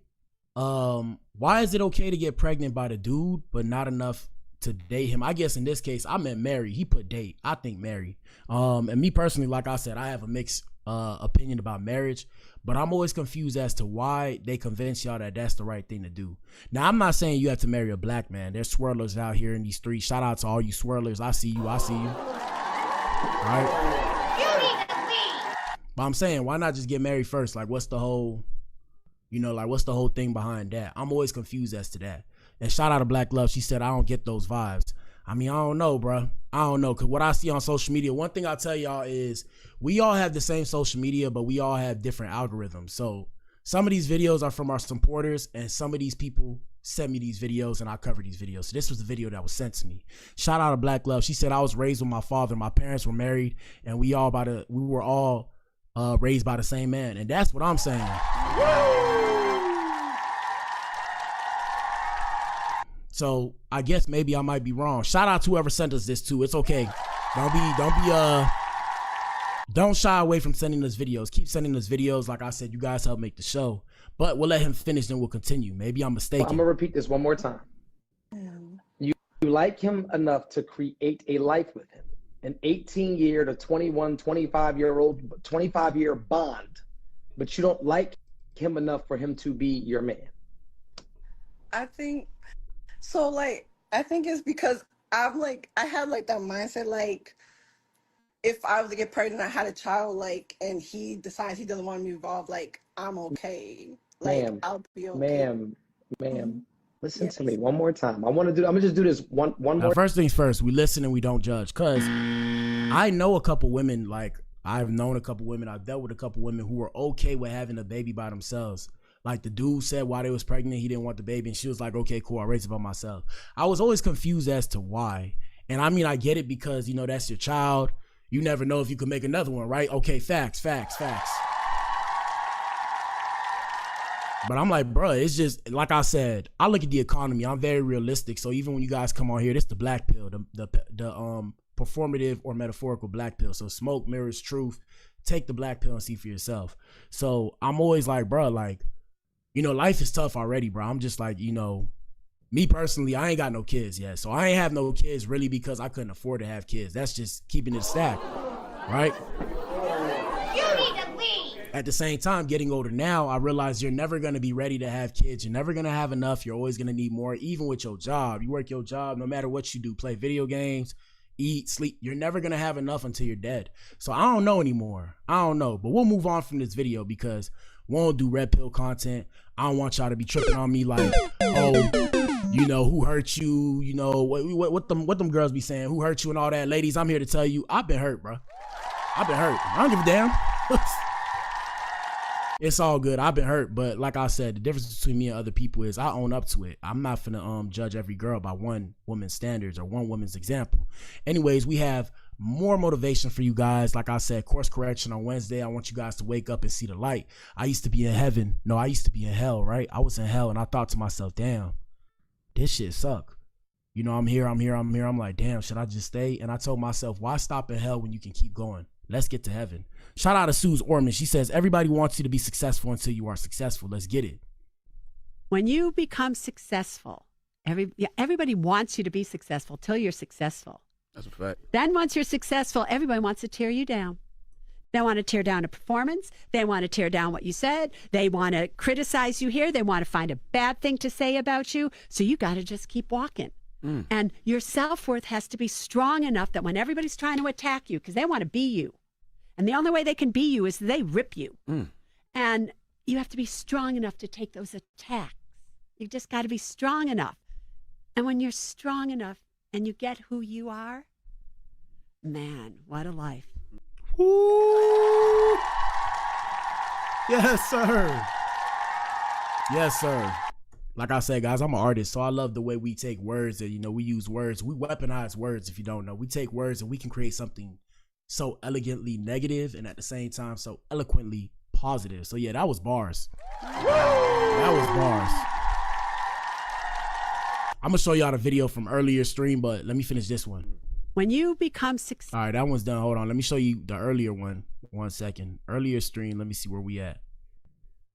is it okay to get pregnant by the dude, but not enough to date him? I guess in this case, I meant marry. He put date. I think marry. And me personally, like I said, I have a mixed opinion about marriage, but I'm always confused as to why they convince y'all that that's the right thing to do. Now, I'm not saying you have to marry a black man. There's swirlers out here in these streets. Shout out to all you swirlers. I see you. All right? You need to leave. But I'm saying, why not just get married first? Like, what's the whole thing behind that? I'm always confused as to that. And shout out to Black Love. She said, I don't get those vibes. I mean, I don't know, bro. I don't know. Because what I see on social media, one thing I'll tell y'all is we all have the same social media, but we all have different algorithms. So some of these videos are from our supporters, and some of these people send me these videos, and I cover these videos. So this was the video that was sent to me. Shout out to Black Love. She said, I was raised with my father. My parents were married, and we were all raised by the same man. And that's what I'm saying. So I guess maybe I might be wrong. Shout out to whoever sent us this too. It's okay. Don't shy away from sending us videos. Keep sending us videos. Like I said, you guys help make the show. But we'll let him finish, then we'll continue. Maybe I'm mistaken. I'm gonna repeat this one more time. You like him enough to create a life with him. An 18-year to 21, 25-year bond. But you don't like him enough for him to be your man. I think so. Like, I think it's because I had like that mindset. Like, if I was to get pregnant, I had a child, like, and he decides he doesn't want to be involved, like, I'm okay. Like, I'll be okay. Ma'am, listen to me one more time. I'm gonna just do this one more. First things first, we listen and we don't judge. Cause I know a couple women, like I've known a couple women, I've dealt with a couple women who were okay with having a baby by themselves. Like the dude said while they was pregnant, he didn't want the baby, and she was like, okay, cool, I'll raise it by myself. I was always confused as to why. And I mean, I get it because, you know, that's your child. You never know if you could make another one, right? Okay, facts. But I'm like, bro, it's just, like I said, I look at the economy. I'm very realistic. So even when you guys come on here, this is the Blac Pill, the performative or metaphorical Blac Pill. So smoke mirrors truth. Take the Blac Pill and see for yourself. So I'm always like, bro, like, you know, life is tough already, bro. I'm just like, you know, me personally, I ain't got no kids yet. So I ain't have no kids really because I couldn't afford to have kids. That's just keeping it stacked, right? You need to leave. At the same time, getting older now, I realize you're never going to be ready to have kids. You're never going to have enough. You're always going to need more, even with your job. You work your job, no matter what you do, play video games, eat, sleep. You're never going to have enough until you're dead. So I don't know anymore. I don't know. But we'll move on from this video because we won't do red pill content. I don't want y'all to be tripping on me like, oh, you know, who hurt you? You know, what them girls be saying? Who hurt you and all that? Ladies, I'm here to tell you, I've been hurt, bro. I've been hurt. I don't give a damn. It's all good. I've been hurt, but like I said, the difference between me and other people is I own up to it. I'm not finna judge every girl by one woman's standards or one woman's example. Anyways, we have more motivation for you guys. Like I said, course correction on Wednesday. I want you guys to wake up and see the light. I used to be in heaven. No, I used to be in hell, right? I was in hell and I thought to myself, damn, this shit suck. You know, I'm here. I'm like, damn, should I just stay? And I told myself, why stop in hell when you can keep going? Let's get to heaven. Shout out to Suze Orman. She says, everybody wants you to be successful until you are successful. Let's get it. When you become successful, everybody wants you to be successful till you're successful. That's a fact. Then once you're successful, everybody wants to tear you down. They want to tear down a performance. They want to tear down what you said. They want to criticize you here. They want to find a bad thing to say about you. So you got to just keep walking. And your self-worth has to be strong enough that when everybody's trying to attack you, because they want to be you, and the only way they can be you is they rip you. And you have to be strong enough to take those attacks. You just got to be strong enough. And when you're strong enough and you get who you are, man, what a life. Woo! Yes, sir. Yes, sir. Like I said, guys, I'm an artist, so I love the way we take words and, you know, we use words. We weaponize words, if you don't know. We take words and we can create something so elegantly negative and at the same time so eloquently positive. So, yeah, that was bars. That was bars. I'm going to show y'all the video from earlier stream, but let me finish this one. When you become successful. All right, that one's done. Hold on. Let me show you the earlier one. 1 second. Earlier stream. Let me see where we at.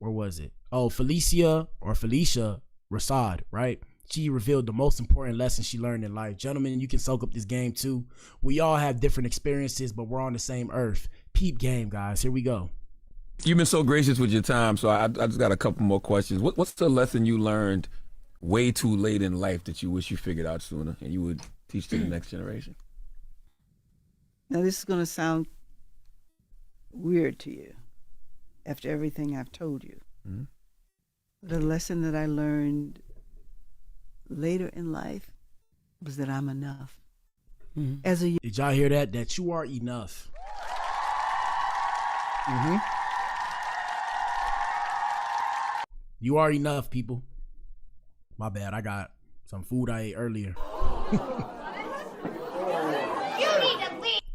Where was it? Oh, Felicia Rasad, right? She revealed the most important lesson she learned in life. Gentlemen, you can soak up this game too. We all have different experiences, but we're on the same earth. Peep game, guys. Here we go. You've been so gracious with your time, so I just got a couple more questions. What's the lesson you learned way too late in life that you wish you figured out sooner and you would teach to the next generation? Now, this is going to sound weird to you after everything I've told you. The lesson that I learned later in life was that I'm enough. Did y'all hear that? That you are enough. You are enough, people. My bad. I got some food I ate earlier.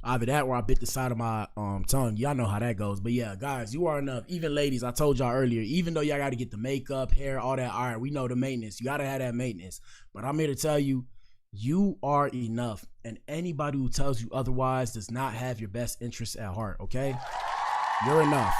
Either that or I bit the side of my tongue. Y'all know how that goes. But yeah, guys, you are enough. Even ladies, I told y'all earlier, even though y'all got to get the makeup, hair, all that. All right, we know the maintenance. You got to have that maintenance. But I'm here to tell you, you are enough. And anybody who tells you otherwise does not have your best interests at heart, okay? You're enough.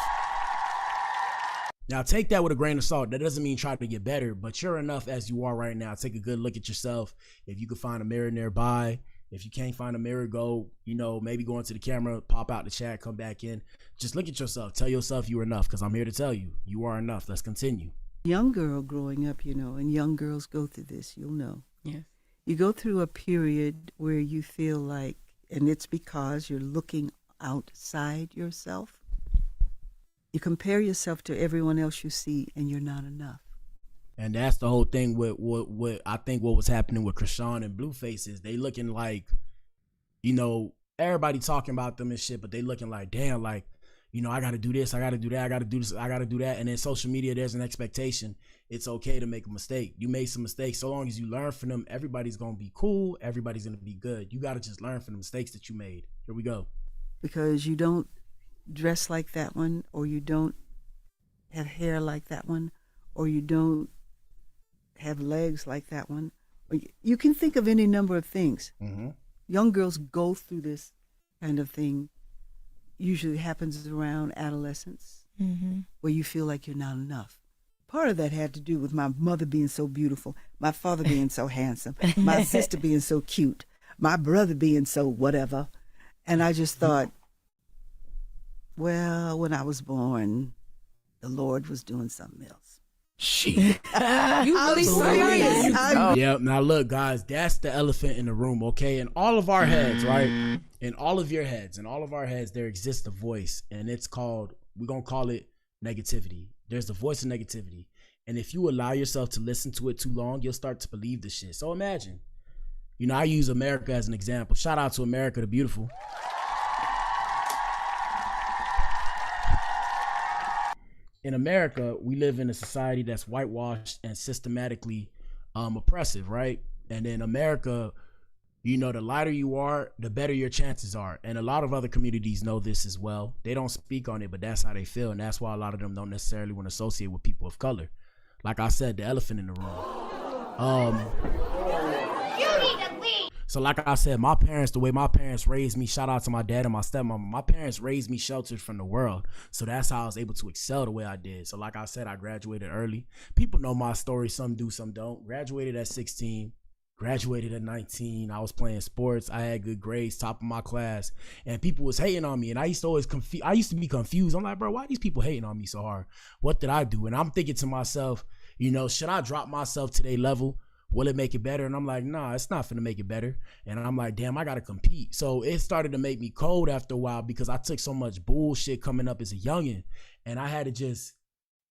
Now, take that with a grain of salt. That doesn't mean try to get better, but you're enough as you are right now. Take a good look at yourself. If you can find a mirror nearby, if you can't find a mirror, go, you know, maybe go into the camera, pop out the chat, come back in. Just look at yourself. Tell yourself you're enough, because I'm here to tell you, you are enough. Let's continue. Young girl growing up, you know, and young girls go through this, you'll know. Yes. You go through a period where you feel like, and it's because you're looking outside yourself. You compare yourself to everyone else you see, and you're not enough. And that's the whole thing with what I think what was happening with Chrisean and Blueface is they looking like, you know, everybody talking about them and shit, but they looking like, damn, like, you know, I got to do this, I got to do that, I got to do this, I got to do that. And in social media, there's an expectation. It's okay to make a mistake. You made some mistakes. So long as you learn from them, everybody's going to be cool. Everybody's going to be good. You got to just learn from the mistakes that you made. Here we go. Because you don't dress like that one, or you don't have hair like that one, or you don't have legs like that one. You can think of any number of things. Young girls go through this kind of thing. Usually happens around adolescence, where you feel like you're not enough. part of that had to do with my mother being so beautiful, my father being so handsome, my sister being so cute, my brother being so whatever. And I just thought, well, when I was born, the Lord was doing something else. Shit. You really serious? Yeah, now look, guys, that's the elephant in the room, okay? In all of our heads, right? In all of your heads, in all of our heads, there exists a voice, and it's called, we're going to call it negativity. There's the voice of negativity. And if you allow yourself to listen to it too long, you'll start to believe this shit. So imagine, you know, I use America as an example. Shout out to America the Beautiful. In America, we live in a society that's whitewashed and systematically oppressive, right? And in America, you know, the lighter you are, the better your chances are. And a lot of other communities know this as well. They don't speak on it, but that's how they feel. And that's why a lot of them don't necessarily want to associate with people of color. Like I said, the elephant in the room. So like I said, my parents, the way my parents raised me, shout out to my dad and my stepmom, my parents raised me sheltered from the world. So that's how I was able to excel the way I did. So like I said, I graduated early. People know my story. Some do, some don't. Graduated at 16. Graduated at 19. I was playing sports. I had good grades, top of my class, and people was hating on me. And I used to be confused. I'm like, bro, why are these people hating on me so hard? What did I do? And I'm thinking to myself, you know, should I drop myself to their level? Will it make it better? And I'm like, nah, it's not finna make it better. And I'm like, damn, I gotta compete. So it started to make me cold after a while because I took so much bullshit coming up as a youngin', and I had to just,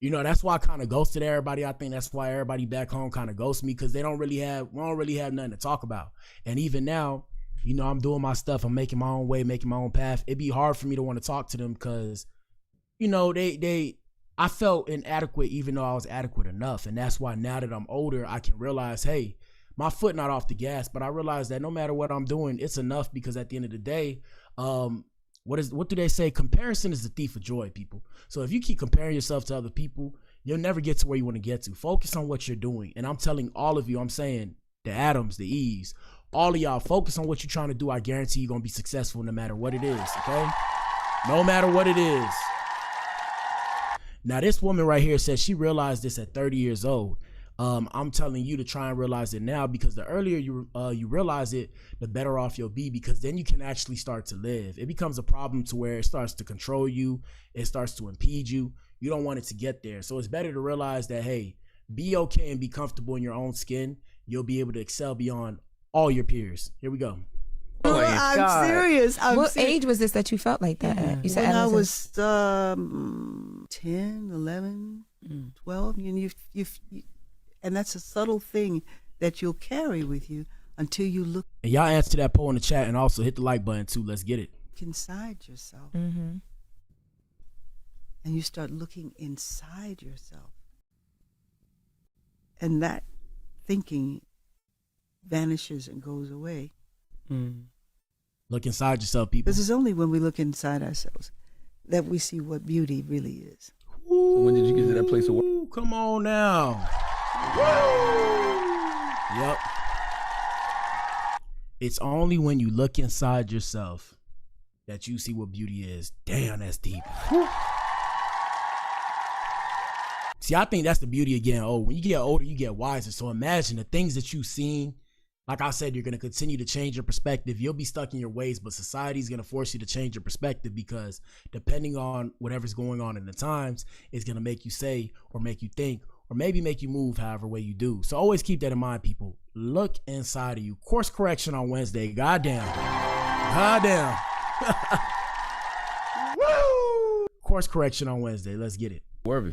you know, that's why I kind of ghosted everybody. I think that's why everybody back home kind of ghosts me, because we don't really have nothing to talk about. And even now, you know, I'm doing my stuff. I'm making my own way, making my own path. It'd be hard for me to want to talk to them because, you know, I felt inadequate even though I was adequate enough. And that's why now that I'm older, I can realize, hey, my foot not off the gas, but I realize that no matter what I'm doing, it's enough, because at the end of the day, what do they say? Comparison is the thief of joy, people. So if you keep comparing yourself to other people, you'll never get to where you want to get to. Focus on what you're doing. And I'm telling all of you, I'm saying the Adams, the Eves, all of y'all, focus on what you're trying to do. I guarantee you're going to be successful no matter what it is, okay? No matter what it is. Now, this woman right here says she realized this at 30 years old. I'm telling you to try and realize it now, because the earlier you realize it, the better off you'll be, because then you can actually start to live. It becomes a problem to where it starts to control you. It starts to impede you. You don't want it to get there. So it's better to realize that, hey, be okay and be comfortable in your own skin. You'll be able to excel beyond all your peers. Here we go. Oh, I'm serious. What age was this that you felt like that at? You said when I was 10, 11, 12. And and that's a subtle thing that you'll carry with you until you look. And y'all answer that poll in the chat, and also hit the like button too. Let's get it. Inside yourself. And you start looking inside yourself. And that thinking vanishes and goes away. Look inside yourself, people. This is only when we look inside ourselves that we see what beauty really is. So when did you get to that place of work? Come on now. Yep. It's only when you look inside yourself that you see what beauty is. Damn, that's deep. See, I think that's the beauty of getting old. When you get older, you get wiser. So imagine the things that you've seen. Like I said, you're going to continue to change your perspective. You'll be stuck in your ways, but society's going to force you to change your perspective, because depending on whatever's going on in the times, it's going to make you say or make you think or maybe make you move however way you do. So always keep that in mind, people. Look inside of you. Course correction on Wednesday. Goddamn. Goddamn. Woo! Course correction on Wednesday. Let's get it. Worthy.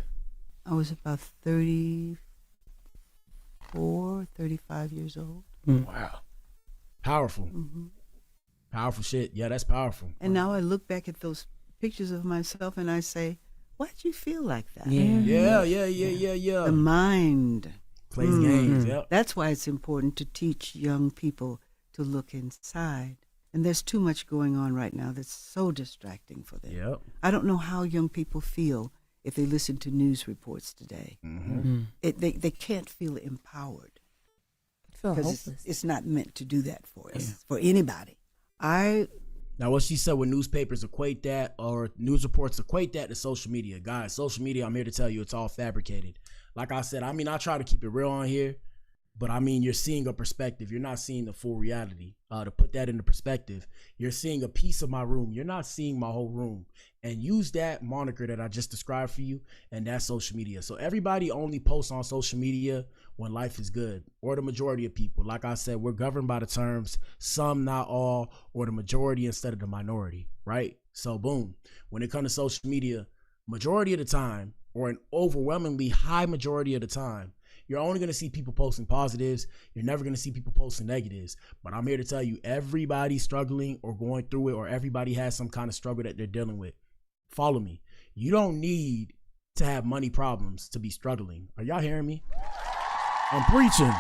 I was about 34, 35 years old. Wow. Powerful. Powerful shit. Yeah, that's powerful. And now I look back at those pictures of myself and I say, why'd you feel like that? Yeah. The mind plays games. Yep. That's why it's important to teach young people to look inside. And there's too much going on right now that's so distracting for them. Yep. I don't know how young people feel if they listen to news reports today. They can't feel empowered. Because it's not meant to do that for us, for anybody. Now, what she said, when newspapers equate that, or news reports equate that to social media. Guys, social media, I'm here to tell you, it's all fabricated. like I said, I mean, I try to keep it real on here, but I mean, you're seeing a perspective. You're not seeing the full reality. To put that into perspective, you're seeing a piece of my room. You're not seeing my whole room. And use that moniker that I just described for you, and that's social media. So everybody only posts on social media when life is good, or the majority of people. Like I said, we're governed by the terms some, not all, or the majority instead of the minority, right? So boom, when it comes to social media, majority of the time, or an overwhelmingly high majority of the time, you're only going to see people posting positives. You're never going to see people posting negatives. But I'm here to tell you, everybody's struggling or going through it, or everybody has some kind of struggle that they're dealing with. Follow me. You don't need to have money problems to be struggling. Are y'all hearing me? I'm preaching.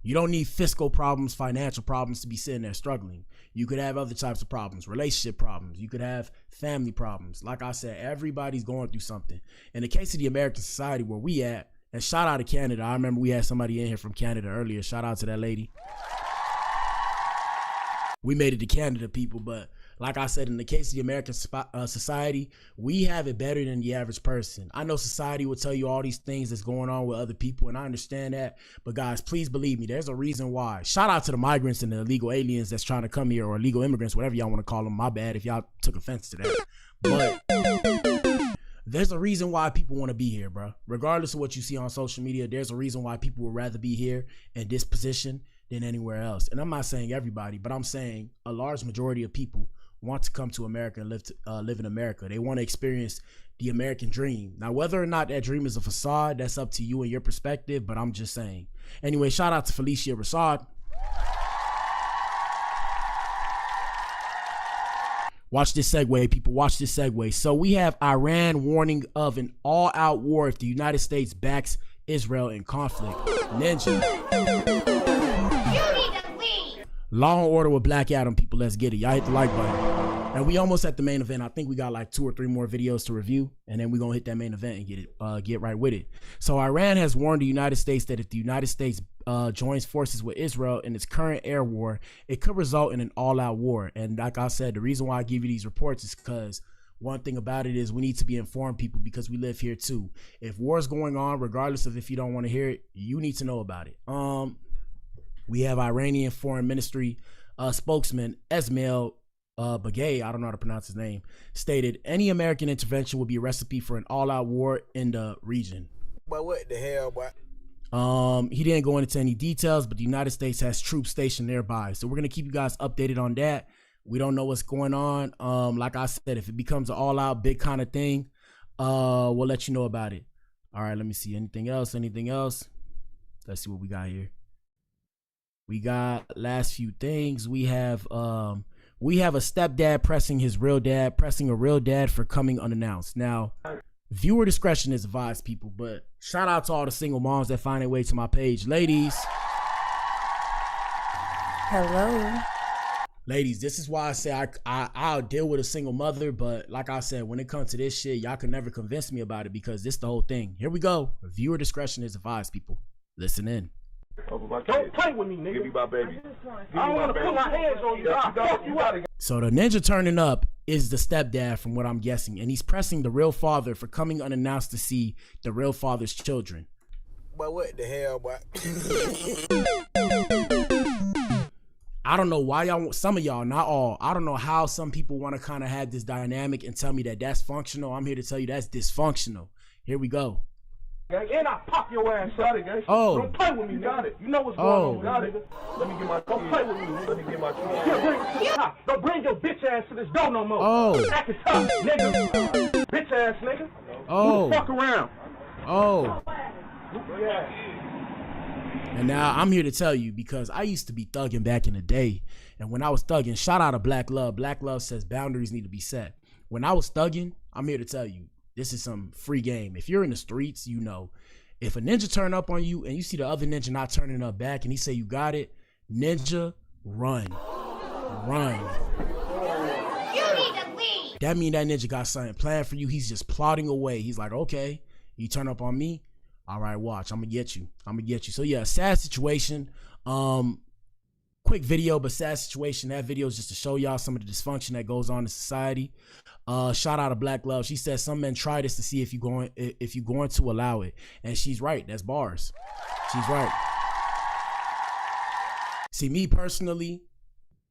You don't need fiscal problems, financial problems to be sitting there struggling. You could have other types of problems, relationship problems. You could have family problems. Like I said, everybody's going through something. In the case of the American society where we at, and shout out to Canada. I remember we had somebody in here from Canada earlier. Shout out to that lady. We made it to Canada, people, but like I said, in the case of the American society, we have it better than the average person. I know society will tell you all these things that's going on with other people, and I understand that. But guys, please believe me, there's a reason why. Shout out to the migrants and the illegal aliens that's trying to come here, or illegal immigrants, whatever y'all want to call them. My bad if y'all took offense to that. But there's a reason why people want to be here, bro. Regardless of what you see on social media, there's a reason why people would rather be here in this position than anywhere else. And I'm not saying everybody, but I'm saying a large majority of people want to come to America and live in America. They want to experience the American dream. Now, whether or not that dream is a facade, that's up to you and your perspective, but I'm just saying. Anyway, shout out to Felicia Rashad. Watch this segue, people. Watch this segue. So we have Iran warning of an all-out war if the United States backs Israel in conflict. Ninja. Law and Order with Black Adam, people. Let's get it. Y'all hit the like button. And we almost at the main event. I think we got like 2 or 3 more videos to review, and then we're gonna hit that main event and get right with it. So Iran has warned the United States that if the United States joins forces with Israel in its current air war, it could result in an all-out war. And like I said, the reason why I give you these reports is because one thing about it is we need to be informed, people, because we live here too. If war is going on, regardless of if you don't want to hear it, you need to know about it. We have Iranian Foreign Ministry spokesman Esmail Bagay, I don't know how to pronounce his name, stated any American intervention will be a recipe for an all-out war in the region. But what the hell, boy? He didn't go into any details, but the United States has troops stationed nearby. So we're going to keep you guys updated on that. We don't know what's going on. Like I said, if it becomes an all-out big kind of thing, we'll let you know about it. All right, let me see. Anything else? Let's see what we got here. We got last few things. We have a stepdad pressing a real dad for coming unannounced. Now, viewer discretion is advised, people, but shout out to all the single moms that find their way to my page. Ladies. Hello. Ladies, this is why I say I'll deal with a single mother, but like I said, when it comes to this shit, y'all can never convince me about it because this the whole thing. Here we go. Viewer discretion is advised, people. Listen in. Don't play with me, nigga. Give me my baby. I don't want to put my hands on you. I'll fuck you up. So the ninja turning up is the stepdad from what I'm guessing, and he's pressing the real father for coming unannounced to see the real father's children. But what the hell, boy? I don't know why some of y'all, not all, I don't know how some people want to kind of have this dynamic and tell me that that's functional. I'm here to tell you that's dysfunctional. Here we go. And I pop your ass out again. Oh. Don't play with me, got it. You know what's going on, got it. Let me get my. Don't play with me. Let me get my. Don't bring your bitch ass to this door no more. Oh. Act it tough, nigga. Bitch ass nigga. Oh. Move the fuck around. Oh. Yeah. And now I'm here to tell you because I used to be thugging back in the day. And when I was thugging, shout out to Black Love. Black Love says boundaries need to be set. When I was thugging, I'm here to tell you, this is some free game. If you're in the streets, you know, if a ninja turn up on you and you see the other ninja not turning up back and he say you got it, ninja, run. Run. You need to leave. That mean that ninja got something planned for you. He's just plotting away. He's like, okay, you turn up on me. All right, watch. I'm gonna get you. So yeah, sad situation. quick video, but sad situation. That video is just to show y'all some of the dysfunction that goes on in society. Shout out to Black Love. She said some men try this to see if you're going to allow it, and she's right. That's bars. She's right. See, me personally,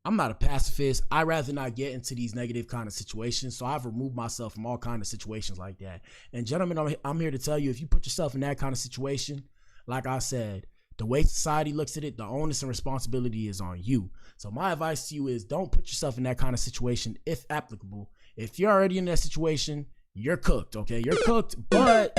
I'm not a pacifist. I'd rather not get into these negative kind of situations, so I've removed myself from all kind of situations like that. And gentlemen, I'm here to tell you, if you put yourself in that kind of situation, like I said, the way society looks at it, the onus and responsibility is on you. So my advice to you is don't put yourself in that kind of situation if applicable. If you're already in that situation, you're cooked, okay? You're cooked, but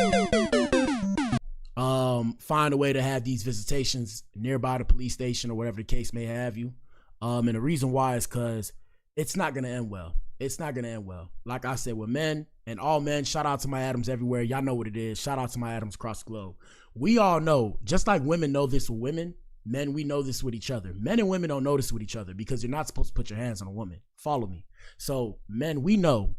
find a way to have these visitations nearby the police station or whatever the case may have you. And the reason why is because it's not going to end well. It's not going to end well. Like I said, with men and all men, shout out to my Adams everywhere. Y'all know what it is. Shout out to my Adams across the globe. We all know, just like women know this with women, men, we know this with each other. Men and women don't know this with each other because you're not supposed to put your hands on a woman. Follow me. So men, we know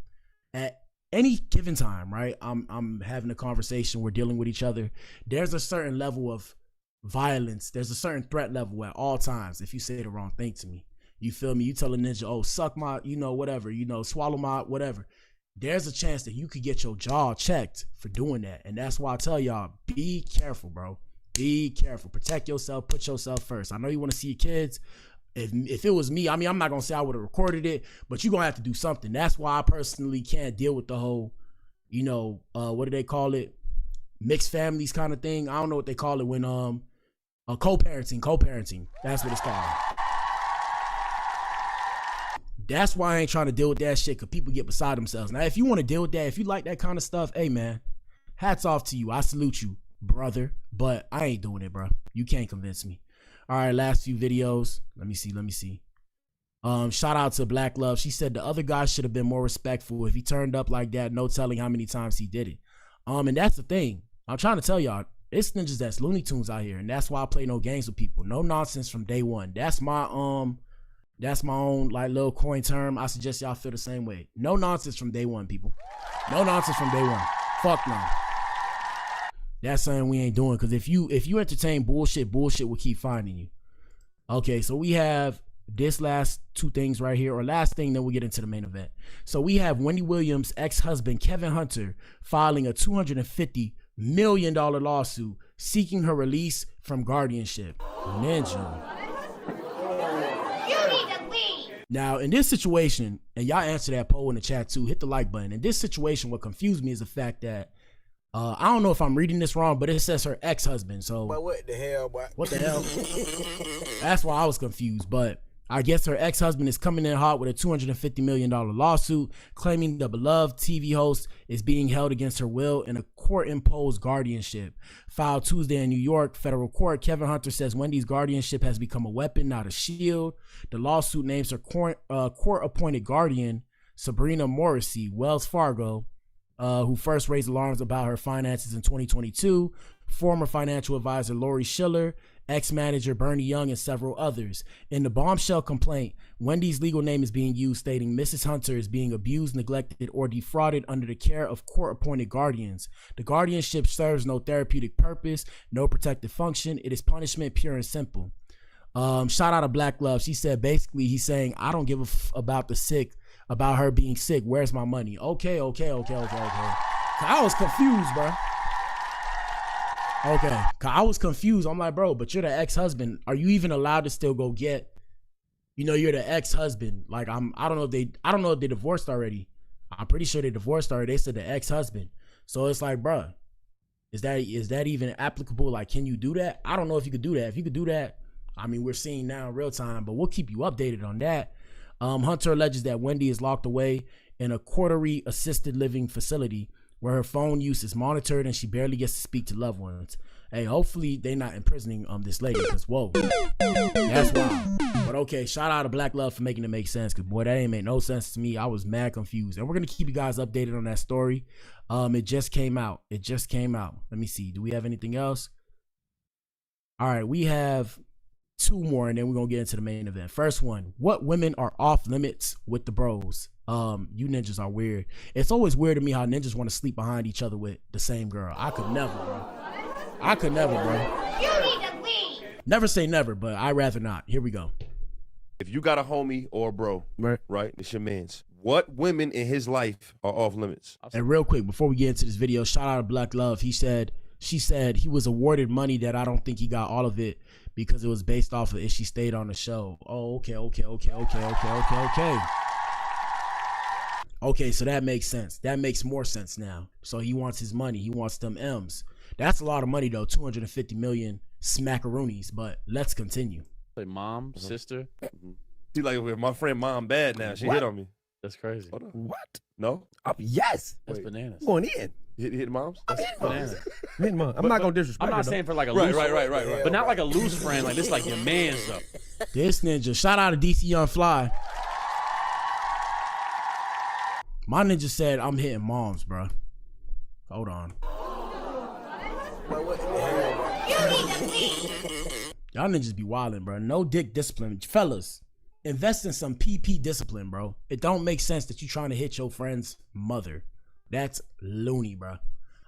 at any given time, right? I'm having a conversation. We're dealing with each other. There's a certain level of violence. There's a certain threat level at all times. If you say the wrong thing to me, you feel me? You tell a ninja, oh, suck my, whatever, swallow my, whatever. There's a chance that you could get your jaw checked for doing that. And that's why I tell y'all, be careful, bro. Be careful. Protect yourself. Put yourself first. I know you want to see your kids. If it was me, I mean, I'm not going to say I would have recorded it, but you're going to have to do something. That's why I personally can't deal with the whole, what do they call it? Mixed families kind of thing. I don't know what they call it when, co-parenting. That's what it's called. That's why I ain't trying to deal with that shit, because people get beside themselves. Now, if you want to deal with that, if you like that kind of stuff, hey, man, hats off to you. I salute you, brother, but I ain't doing it, bro. You can't convince me. All right, last few videos. Let me see. Shout out to Black Love. She said the other guy should have been more respectful. If he turned up like that, no telling how many times he did it. And that's the thing. I'm trying to tell y'all, it's ninjas that's Looney Tunes out here, and that's why I play no games with people. No nonsense from day one. That's my own like little coin term. I suggest y'all feel the same way. No nonsense from day one, people. No nonsense from day one. Fuck no. That's something we ain't doing, because if you entertain bullshit will keep finding you. Okay, so we have this last two things right here, or last thing, then we'll get into the main event. So we have Wendy Williams' ex-husband Kevin Hunter filing a $250 million lawsuit seeking her release from guardianship. Ninja. You need to leave. Now, in this situation, and y'all answer that poll in the chat too, hit the like button. In this situation, what confused me is the fact that I don't know if I'm reading this wrong, but it says her ex-husband. So but what the hell, boy? What the hell? That's why I was confused. But I guess her ex-husband is coming in hot with a $250 million lawsuit claiming the beloved TV host is being held against her will in a court-imposed guardianship. Filed Tuesday in New York federal court, Kevin Hunter says Wendy's guardianship has become a weapon, not a shield. The lawsuit names her court-appointed guardian, Sabrina Morrissey, Wells Fargo, who first raised alarms about her finances in 2022, former financial advisor Lori Schiller, ex-manager Bernie Young, and several others. In the bombshell complaint, Wendy's legal name is being used, stating Mrs. Hunter is being abused, neglected, or defrauded under the care of court-appointed guardians. The guardianship serves no therapeutic purpose, no protective function. It is punishment, pure and simple. Shout out to Black Love. She said basically he's saying, I don't give a about the sick, about her being sick. Where's my money? Okay. I was confused, bro. Okay, I was confused. I'm like, bro, but you're the ex-husband. Are you even allowed to still go get? You're the ex-husband. Like I don't know if they divorced already. I'm pretty sure they divorced already. They said the ex-husband. So it's like, bro, is that even applicable? Like, can you do that? I don't know if you could do that. If you could do that, I mean, we're seeing now in real time, but we'll keep you updated on that. Hunter alleges that Wendy is locked away in a Coterie assisted living facility where her phone use is monitored and she barely gets to speak to loved ones. Hey, hopefully they not imprisoning this lady, because whoa, that's wild. But okay, shout out to Black Love for making it make sense, because boy, that ain't make no sense to me. I was mad confused, and we're gonna keep you guys updated on that story. It just came out. Let me see, do we have anything else? All right, we have two more, and then we're gonna get into the main event. First one, what women are off limits with the bros? You ninjas are weird. It's always weird to me how ninjas want to sleep behind each other with the same girl. I could never, bro. You need to leave. Never say never, but I'd rather not. Here we go. If you got a homie or a bro, right, it's your man's. What women in his life are off limits? And real quick, before we get into this video, shout out to Black Love. She said he was awarded money that I don't think he got all of it because it was based off of if she stayed on the show. Oh, okay. Okay, so that makes sense. That makes more sense now. So he wants his money. He wants them M's. That's a lot of money, though. 250 million smackaroonies. But let's continue. Like mom, sister. See, like with my friend mom bad now. She hit on me. That's crazy. What? No? Yes. That's bananas. I'm going in. You hit moms? That's bananas. I'm not going to disrespect I'm not her, saying though. for like a Right, loose right. But not like a loose friend. Like this like your man's though. This ninja. Shout out to DC Young Fly. My ninja said I'm hitting moms, bro. Hold on. Y'all ninjas be wildin', bro. No dick discipline. Fellas, invest in some PP discipline, bro. It don't make sense that you trying to hit your friend's mother. That's loony, bro.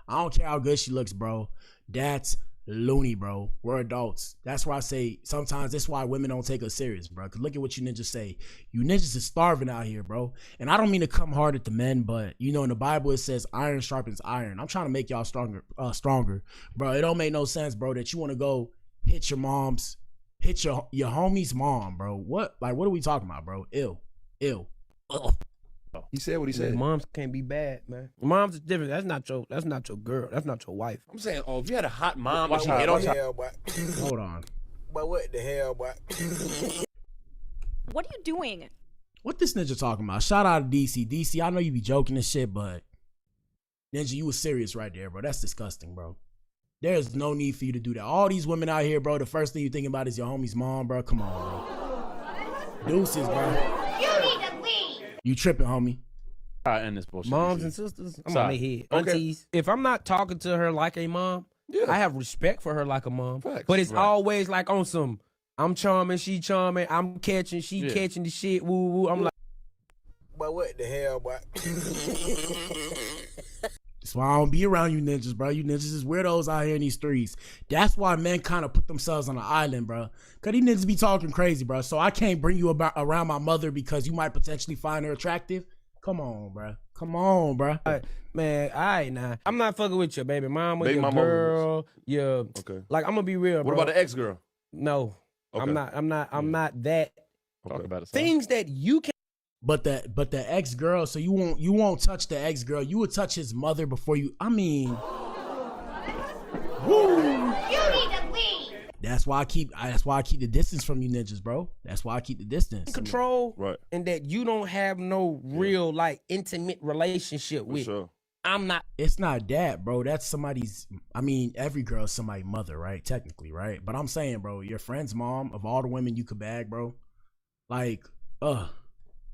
I don't care how good she looks, bro. That's loony, bro. We're adults. That's why I say sometimes that's why women don't take us serious, bro. Because look at what you ninjas say. You ninjas is starving out here, bro. And I don't mean to come hard at the men, but you know in the Bible it says iron sharpens iron. I'm trying to make y'all stronger, bro. It don't make no sense, bro, that you want to go hit your mom's, hit your homie's mom, bro. What are we talking about, bro? Ill. Ugh. He said what he said. Moms can't be bad, man. Moms is different. That's not your girl. That's not your wife. I'm saying, if you had a hot mom, What she hit on you. Hold on. But what the hell, boy? What are you doing? What this ninja talking about? Shout out to DC. DC, I know you be joking and shit, but ninja, you was serious right there, bro. That's disgusting, bro. There's no need for you to do that. All these women out here, bro, the first thing you thinking about is your homie's mom, bro. Come on, bro. Deuces, bro. You need to leave. You tripping, homie. I end this bullshit. Moms and sisters, I'm on their head. Aunties. If I'm not talking to her like a mom, I have respect for her like a mom. Facts. But it's always like on some, I'm charming, she charming, I'm catching, she catching the shit, woo woo. I'm like, but what the hell, boy? That's why I don't be around you ninjas, bro. You ninjas is weirdos out here in these streets. That's why men kind of put themselves on an island, bro. Because these ninjas be talking crazy, bro. So I can't bring you around my mother because you might potentially find her attractive. Come on, bro. Come on, bro. man, all right now. I'm not fucking with your baby mama, baby your mama girl, your like I'm gonna be real, bro. What about the ex-girl? No. Okay. I'm not that. Talk about it. Things that you can. But the ex-girl, so you won't touch the ex-girl. You would touch his mother before you. I mean, woo. You need to leave. That's why I keep the distance from you ninjas, bro. That's why I keep the distance. Control, right? And that you don't have no real like intimate relationship with. Sure. I'm not. It's not that, bro. That's somebody's. I mean, every girl's somebody's mother, right? Technically, right? But I'm saying, bro, your friend's mom, of all the women you could bag, bro, like,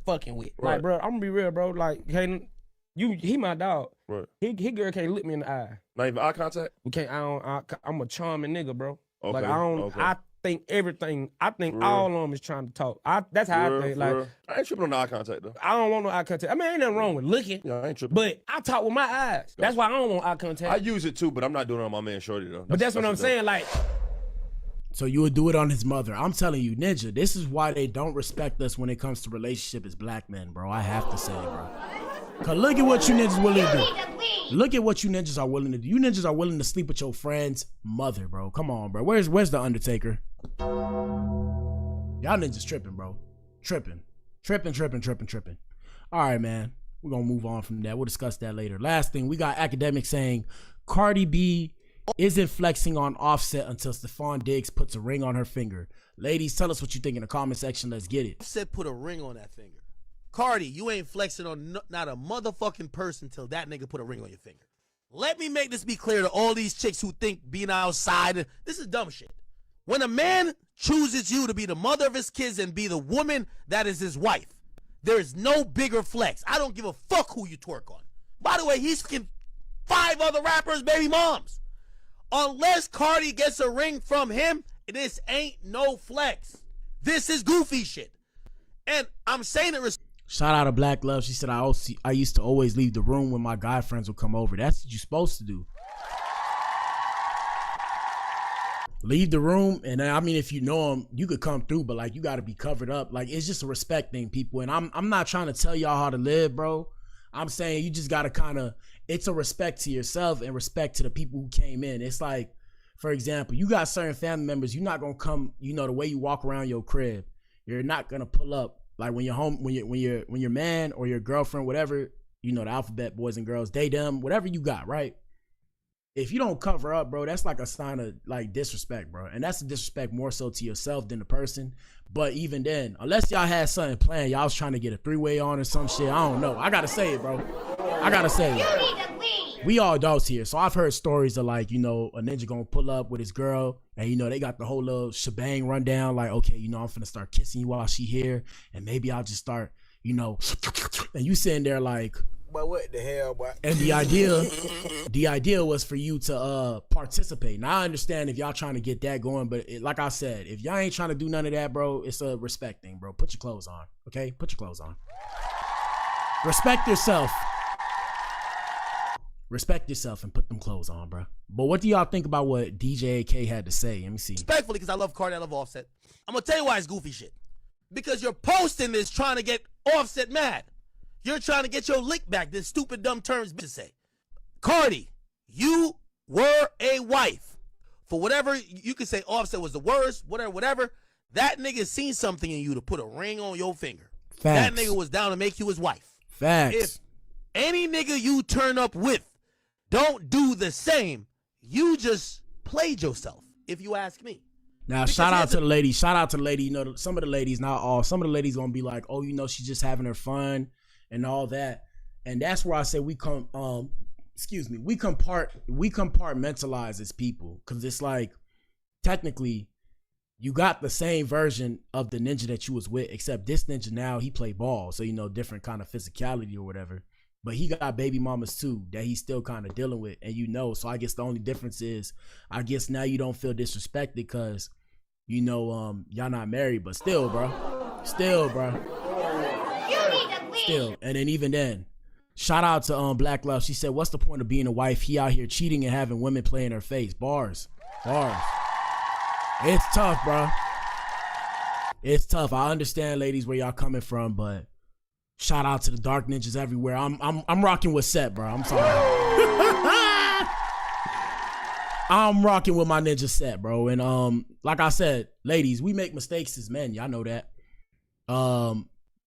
fucking with. Right. Like, bro, I'm gonna be real, bro. Like, he my dog. Right. He girl can't look me in the eye. Not even eye contact? We can't. I'm a charming nigga, bro. Okay. Like I don't. Okay. I think everything. I think Real. all of them is trying to talk. That's how I think. Like I ain't tripping on the eye contact though. I don't want no eye contact. I mean, ain't nothing wrong with looking. Yeah, I ain't tripping. But I talk with my eyes. That's why I don't want eye contact. I use it too, but I'm not doing it on my man Shorty though. But that's what I'm saying. Like. So you would do it on his mother. I'm telling you, ninja, this is why they don't respect us when it comes to relationship as black men, bro. I have to say it, bro. Cause look at what you ninjas willing to do. Look at what you ninjas are willing to do. You ninjas are willing to sleep with your friend's mother, bro. Come on, bro. Where's the Undertaker? Y'all ninjas tripping, bro. Tripping. All right, man. We're gonna move on from that. We'll discuss that later. Last thing, we got academics saying Cardi B isn't flexing on Offset until Stephon Diggs puts a ring on her finger. Ladies, tell us what you think in the comment section. Let's get it. Offset put a ring on that finger. Cardi, you ain't flexing on not a motherfucking person till that nigga put a ring on your finger. Let me make this be clear to all these chicks who think being outside, this is dumb shit. When a man chooses you to be the mother of his kids and be the woman that is his wife, there is no bigger flex. I don't give a fuck who you twerk on. By the way, he's fucking 5 other rappers' baby moms. Unless Cardi gets a ring from him, this ain't no flex. This is goofy shit. And I'm saying it. Shout out to Black Love. She said, I used to always leave the room when my guy friends would come over. That's what you're supposed to do. leave the room. And I mean, if you know him, you could come through, but like you got to be covered up. Like it's just a respect thing, people. And I'm not trying to tell y'all how to live, bro. I'm saying you just got to kind of, it's a respect to yourself and respect to the people who came in. It's like, for example, you got certain family members, you're not gonna come, you know, the way you walk around your crib, you're not gonna pull up like when you're home, when your man or your girlfriend, whatever, you know, the alphabet boys and girls, they, them, whatever you got, right? If you don't cover up, bro, that's like a sign of like disrespect, bro. And that's a disrespect more so to yourself than the person. But even then, unless y'all had something planned, y'all was trying to get a three-way on or some shit, I don't know. I gotta say it, bro. I gotta say it. We all adults here. So I've heard stories of like, you know, a ninja gonna pull up with his girl and, you know, they got the whole little shebang rundown. Like, okay, you know, I'm finna start kissing you while she here. And maybe I'll just start, you know, and you sitting there like, but what the hell, boy? and the idea was for you to participate. Now I understand if y'all trying to get that going, but like I said, if y'all ain't trying to do none of that, bro, it's a respect thing, bro. Put your clothes on, okay? Put your clothes on. Respect yourself. Respect yourself and put them clothes on, bro. But what do y'all think about what DJ AK had to say? Let me see. Respectfully, because I love Cardi, I love Offset. I'm gonna tell you why it's goofy shit. Because you're posting this trying to get Offset mad. You're trying to get your lick back, this stupid, dumb terms bitches say. Cardi, you were a wife. For whatever, you could say Offset was the worst, whatever. That nigga seen something in you to put a ring on your finger. Facts. That nigga was down to make you his wife. Facts. If any nigga you turn up with don't do the same, you just played yourself, if you ask me. Now, shout out to the lady. Shout out to the lady. You know, some of the ladies, not all, some of the ladies gonna be like, oh, you know, she's just having her fun and all that. And that's where I say we compartmentalize as people. Cause it's like, technically, you got the same version of the ninja that you was with, except this ninja now, he play ball. So, you know, different kind of physicality or whatever. But he got baby mamas too that he's still kind of dealing with. And you know, so I guess the only difference is, I guess now you don't feel disrespected because, you know, y'all not married, but still, bro. Still. And then even then, shout out to Black Love. She said, what's the point of being a wife? He out here cheating and having women play in her face. Bars. It's tough, bro. It's tough. I understand, ladies, where y'all coming from, but shout out to the dark ninjas everywhere. I'm rocking with Set, bro. I'm sorry. I'm rocking with my ninja Set, bro. And like I said, ladies, we make mistakes as men. Y'all know that.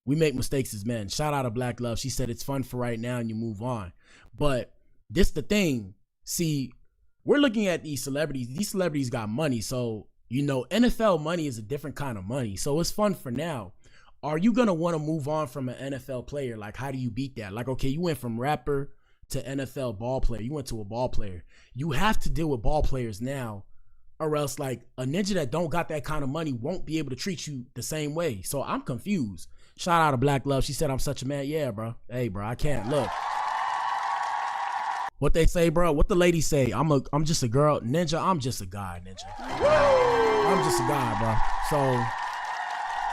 We make mistakes as men. Shout out to Black Love. She said it's fun for right now and you move on. But this the thing. See, we're looking at these celebrities. These celebrities got money. So, you know, NFL money is a different kind of money. So it's fun for now. Are you going to want to move on from an NFL player? Like, how do you beat that? Like, okay, you went from rapper to NFL ball player. You went to a ball player. You have to deal with ball players now, or else like a ninja that don't got that kind of money won't be able to treat you the same way. So I'm confused. Shout out to Black Love. She said, I'm such a man. Yeah, bro. Hey, bro, I can't. Look. What they say, bro? What the ladies say? I'm just a girl. Ninja, I'm just a guy, ninja. I'm just a guy, bro. So,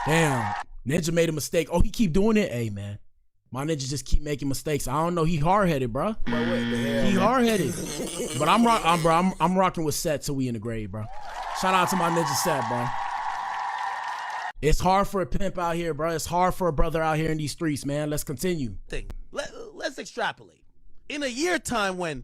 damn. Ninja made a mistake. Oh, he keep doing it? Hey, man. My ninja just keep making mistakes. I don't know. He hard-headed, bro. He hard-headed. But I'm rocking with Set till we in the grave, bro. Shout out to my ninja Set, bro. It's hard for a pimp out here, bro. It's hard for a brother out here in these streets, man. Let's continue. Let's extrapolate. In a year time when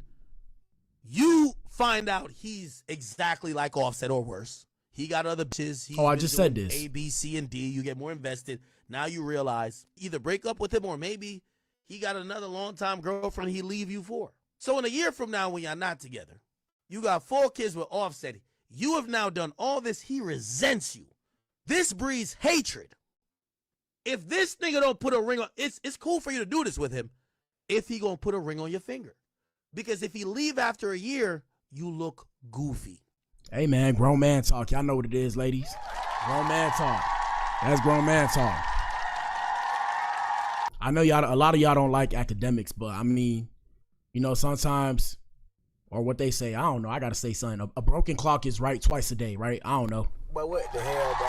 you find out he's exactly like Offset or worse, he got other bitches. I just said this. A, B, C, and D. You get more invested. Now you realize either break up with him or maybe he got another long-time girlfriend he leave you for. So in a year from now when y'all not together, you got 4 kids with Offset. You have now done all this. He resents you. This breeds hatred. If this nigga don't put a ring on, it's cool for you to do this with him if he gonna put a ring on your finger. Because if he leave after a year, you look goofy. Hey, man, grown man talk. Y'all know what it is, ladies. Grown man talk. That's grown man talk. I know a lot of y'all don't like academics, but I mean, you know, sometimes, or what they say, I don't know. I got to say something. A broken clock is right twice a day, right? I don't know. But what the hell, bro?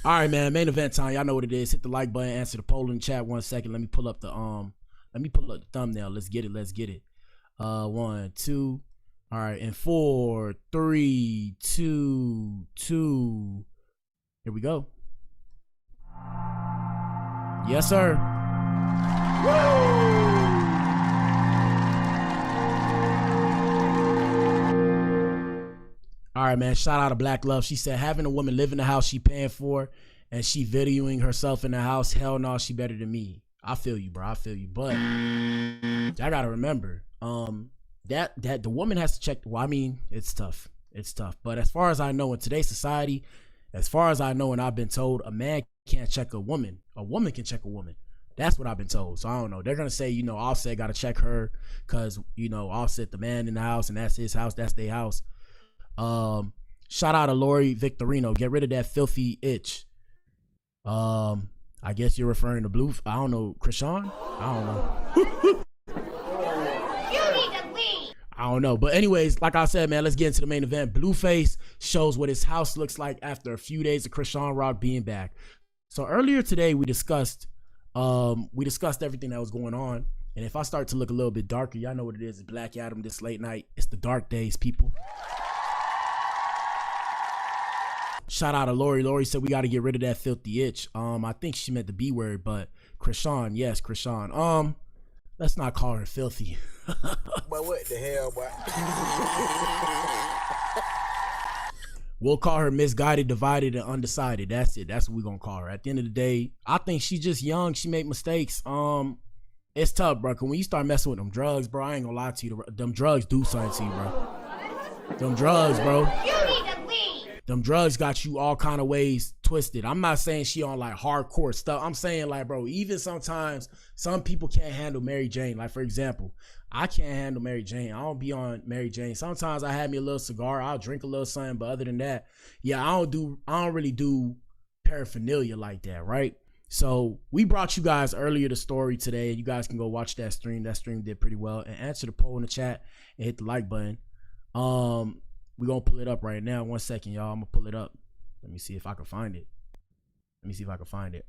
All right, man. Main event time. Y'all know what it is. Hit the like button. Answer the poll in the chat. 1 second. Let me pull up the thumbnail. Let's get it. 1, 2, All right, in 4, 3, 2, 2. Here we go. Yes, sir. All right, man. Shout out to Black Love. She said having a woman live in the house she paying for and she videoing herself in the house, hell no, she better than me. I feel you, bro. I feel you. But I gotta remember, that the woman has to check. Well, I mean, it's tough. It's tough. But as far as I know, in today's society, as far as I know, and I've been told, a man can't check a woman. A woman can check a woman. That's what I've been told. So I don't know. They're gonna say, Offset gotta check her because Offset the man in the house and that's his house. That's their house. Shout out to Lori Victorino. Get rid of that filthy itch. I guess you're referring to Blue. I don't know, Chrisean? I don't know. I don't know. But anyways, like I said, man, let's get into the main event. Blueface shows what his house looks like after a few days of Chrisean Rock being back. So earlier today, we discussed everything that was going on. And if I start to look a little bit darker, y'all know what it is. It's blacatom this late night. It's the dark days, people. Shout out to Lori. Lori said we got to get rid of that filthy itch. I think she meant the B word, but Chrisean, yes, Chrisean. Let's not call her filthy. But what the hell, boy? We'll call her misguided, divided, and undecided. That's it. That's what we're gonna call her. At the end of the day, I think she's just young. She made mistakes. It's tough, bro. Cause when you start messing with them drugs, bro, I ain't gonna lie to you. Them drugs do something to you, bro. Them drugs, bro. Them drugs got you all kind of ways twisted. I'm not saying she on like hardcore stuff. I'm saying like, bro, even sometimes some people can't handle Mary Jane. Like, for example, I can't handle Mary Jane. I don't be on Mary Jane. Sometimes I have me a little cigar. I'll drink a little something. But other than that, yeah, I don't really do paraphernalia like that, right? So we brought you guys earlier the story today. You guys can go watch that stream. That stream did pretty well. And answer the poll in the chat and hit the like button. We're going to pull it up right now. 1 second, y'all. I'm going to pull it up. Let me see if I can find it.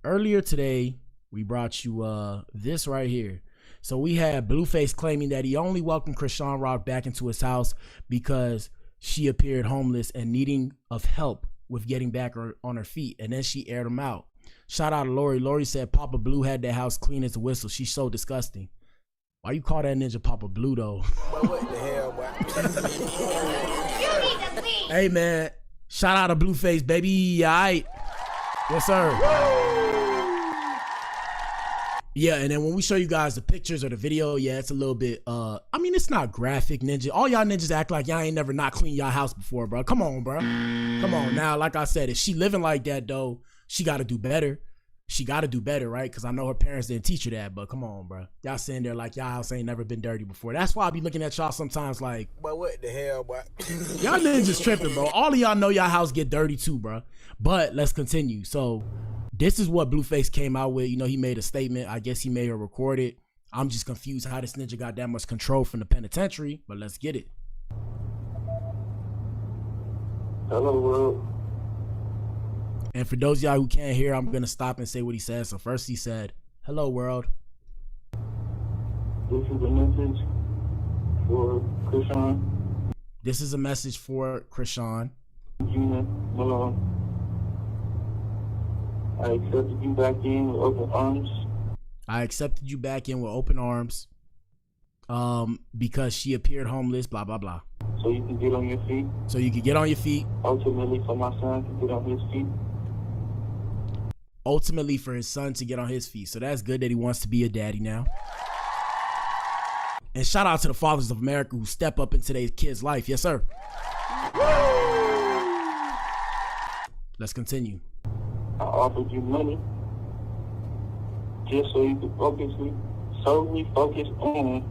Earlier today, we brought you this right here. So we had Blueface claiming that he only welcomed Chrisean Rock back into his house because she appeared homeless and needing of help with getting back on her feet. And then she aired him out. Shout out to Lori. Lori said Papa Blue had that house clean as a whistle. She's so disgusting. Why you call that ninja Papa Blue, though? But what the hell, boy? Hey, man. Shout out to Blueface, baby. All right. Yes, sir. Yeah, and then when we show you guys the pictures or the video, yeah, it's a little bit, I mean, it's not graphic, ninja. All y'all ninjas act like y'all ain't never not cleaned y'all house before, bro. Come on, bro. Come on. Now, like I said, if she living like that, though, she got to do better. She got to do better, right? Because I know her parents didn't teach her that, but come on, bro. Y'all sitting there like y'all house ain't never been dirty before. That's why I be looking at y'all sometimes like, but what the hell, boy? Y'all ninjas tripping, bro. All of y'all know y'all house get dirty too, bro. But let's continue. So this is what Blueface came out with. He made a statement. I guess he made her record it. I'm just confused how this ninja got that much control from the penitentiary, but let's get it. Hello, world. And for those of y'all who can't hear, I'm going to stop and say what he said. So first he said, hello, world. This is a message for Chrisean. This is a message for Chrisean. Gina Malone. I accepted you back in with open arms. Because she appeared homeless, blah, blah, blah. So you can get on your feet. Ultimately, for my son to get on his feet. Ultimately, for his son to get on his feet. So that's good that he wants to be a daddy now. And shout out to the fathers of America who step up into their kids' life. Yes, sir. Let's continue. I offered you money just so you could solely focus on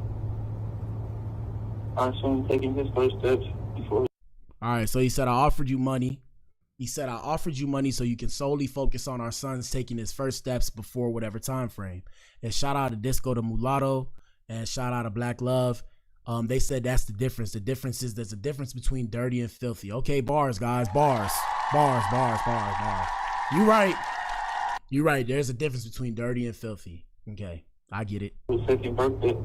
our son taking his first steps before. All right, so he said, I offered you money. He said, I offered you money so you can solely focus on our son's taking his first steps before whatever time frame. And shout out to Disco to Mulatto and shout out to Black Love. They said that's the difference. The difference is there's a difference between dirty and filthy. Okay, bars, guys, bars. You right. There's a difference between dirty and filthy. Okay, I get it. Your second birthday.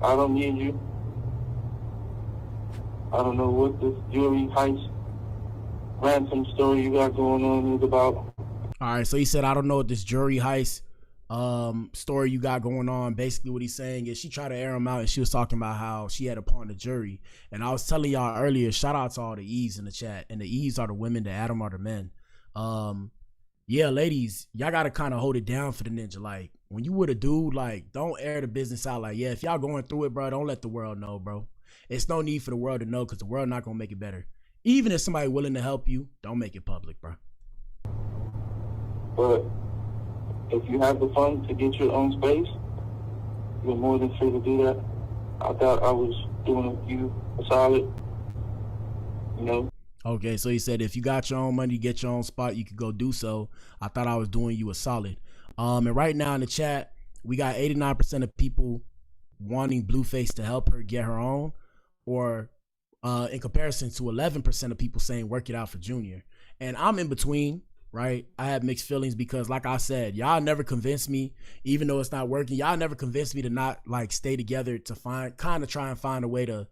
I don't need you I don't know what this jewelry heist ransom story you got going on is about. All right, so he said, I don't know what this jewelry heist story you got going on. Basically what he's saying is she tried to air him out, and she was talking about how she had a pawn the jury. And I was telling y'all earlier, shout out to all the E's in the chat, and the E's are the women, the Adam are the men. Yeah, ladies, y'all gotta kind of hold it down for the ninja. Like, when you with a dude, like, don't air the business out. Like, yeah, if y'all going through it, bro, don't let the world know, bro. It's no need for the world to know, because the world not gonna make it better. Even if somebody willing to help you, don't make it public, bro. But if you have the funds to get your own space, you're more than free to do that. I thought I was doing you a solid, you know. Okay, so he said if you got your own money, get your own spot, you could go do so. I thought I was doing you a solid. And right now in the chat, we got 89% of people wanting Blueface to help her get her own, or in comparison to 11% of people saying work it out for Junior. And I'm in between, right? I have mixed feelings because, like I said, y'all never convinced me, even though it's not working, y'all never convinced me to not like stay together, to try and find a way to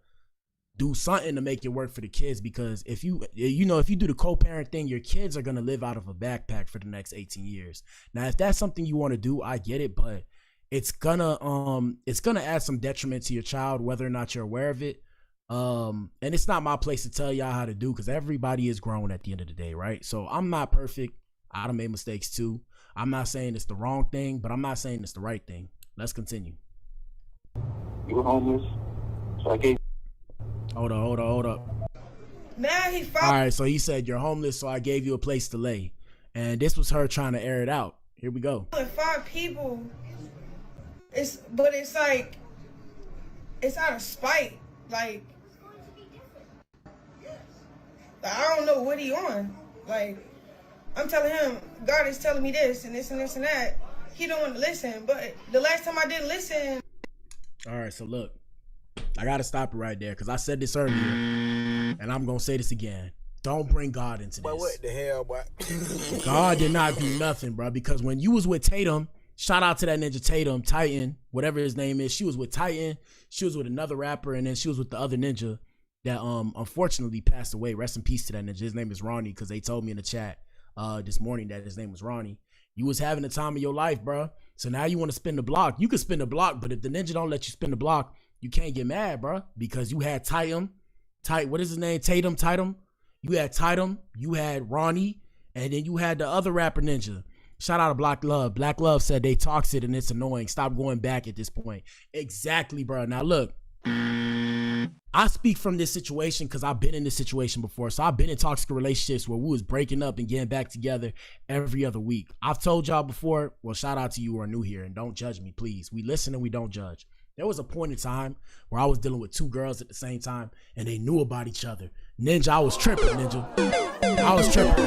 do something to make it work for the kids. Because if you do the co-parent thing, your kids are going to live out of a backpack for the next 18 years. Now, if that's something you want to do, I get it, but it's gonna add some detriment to your child, whether or not you're aware of it. And it's not my place to tell y'all how to do, because everybody is grown at the end of the day, right? So I'm not perfect. I done made mistakes too. I'm not saying it's the wrong thing, but I'm not saying it's the right thing. Let's continue. You were homeless, so I gave. Hold up. Now he found. All right, so he said you're homeless, so I gave you a place to lay. And this was her trying to air it out. Here we go. 5 people. It's like, it's out of spite. Like, I don't know what he on. Like, I'm telling him, God is telling me this and this and this and that. He don't want to listen. But the last time I didn't listen. All right, so look, I got to stop it right there, because I said this earlier, and I'm going to say this again. Don't bring God into this. But what the hell, boy? God did not do nothing, bro, because when you was with Tatum, shout out to that ninja Tatum, Titan, whatever his name is. She was with Titan. She was with another rapper, and then she was with the other ninja that unfortunately passed away. Rest in peace to that ninja. His name is Ronnie, because they told me in the chat this morning that his name was Ronnie. You was having the time of your life, bro. So now you want to spin the block. You could spin the block, but if the ninja don't let you spin the block, you can't get mad, bro, because you had what is his name? Tatum. You had Tatum, you had Ronnie, and then you had the other rapper ninja. Shout out to Black Love. Black Love said they toxic and it's annoying. Stop going back at this point. Exactly, bro. Now look, I speak from this situation because I've been in this situation before. So I've been in toxic relationships where we was breaking up and getting back together every other week. I've told y'all before, well, shout out to you who are new here, and don't judge me, please. We listen and we don't judge. There was a point in time where I was dealing with 2 girls at the same time, and they knew about each other. Ninja, I was tripping, Ninja. I was tripping.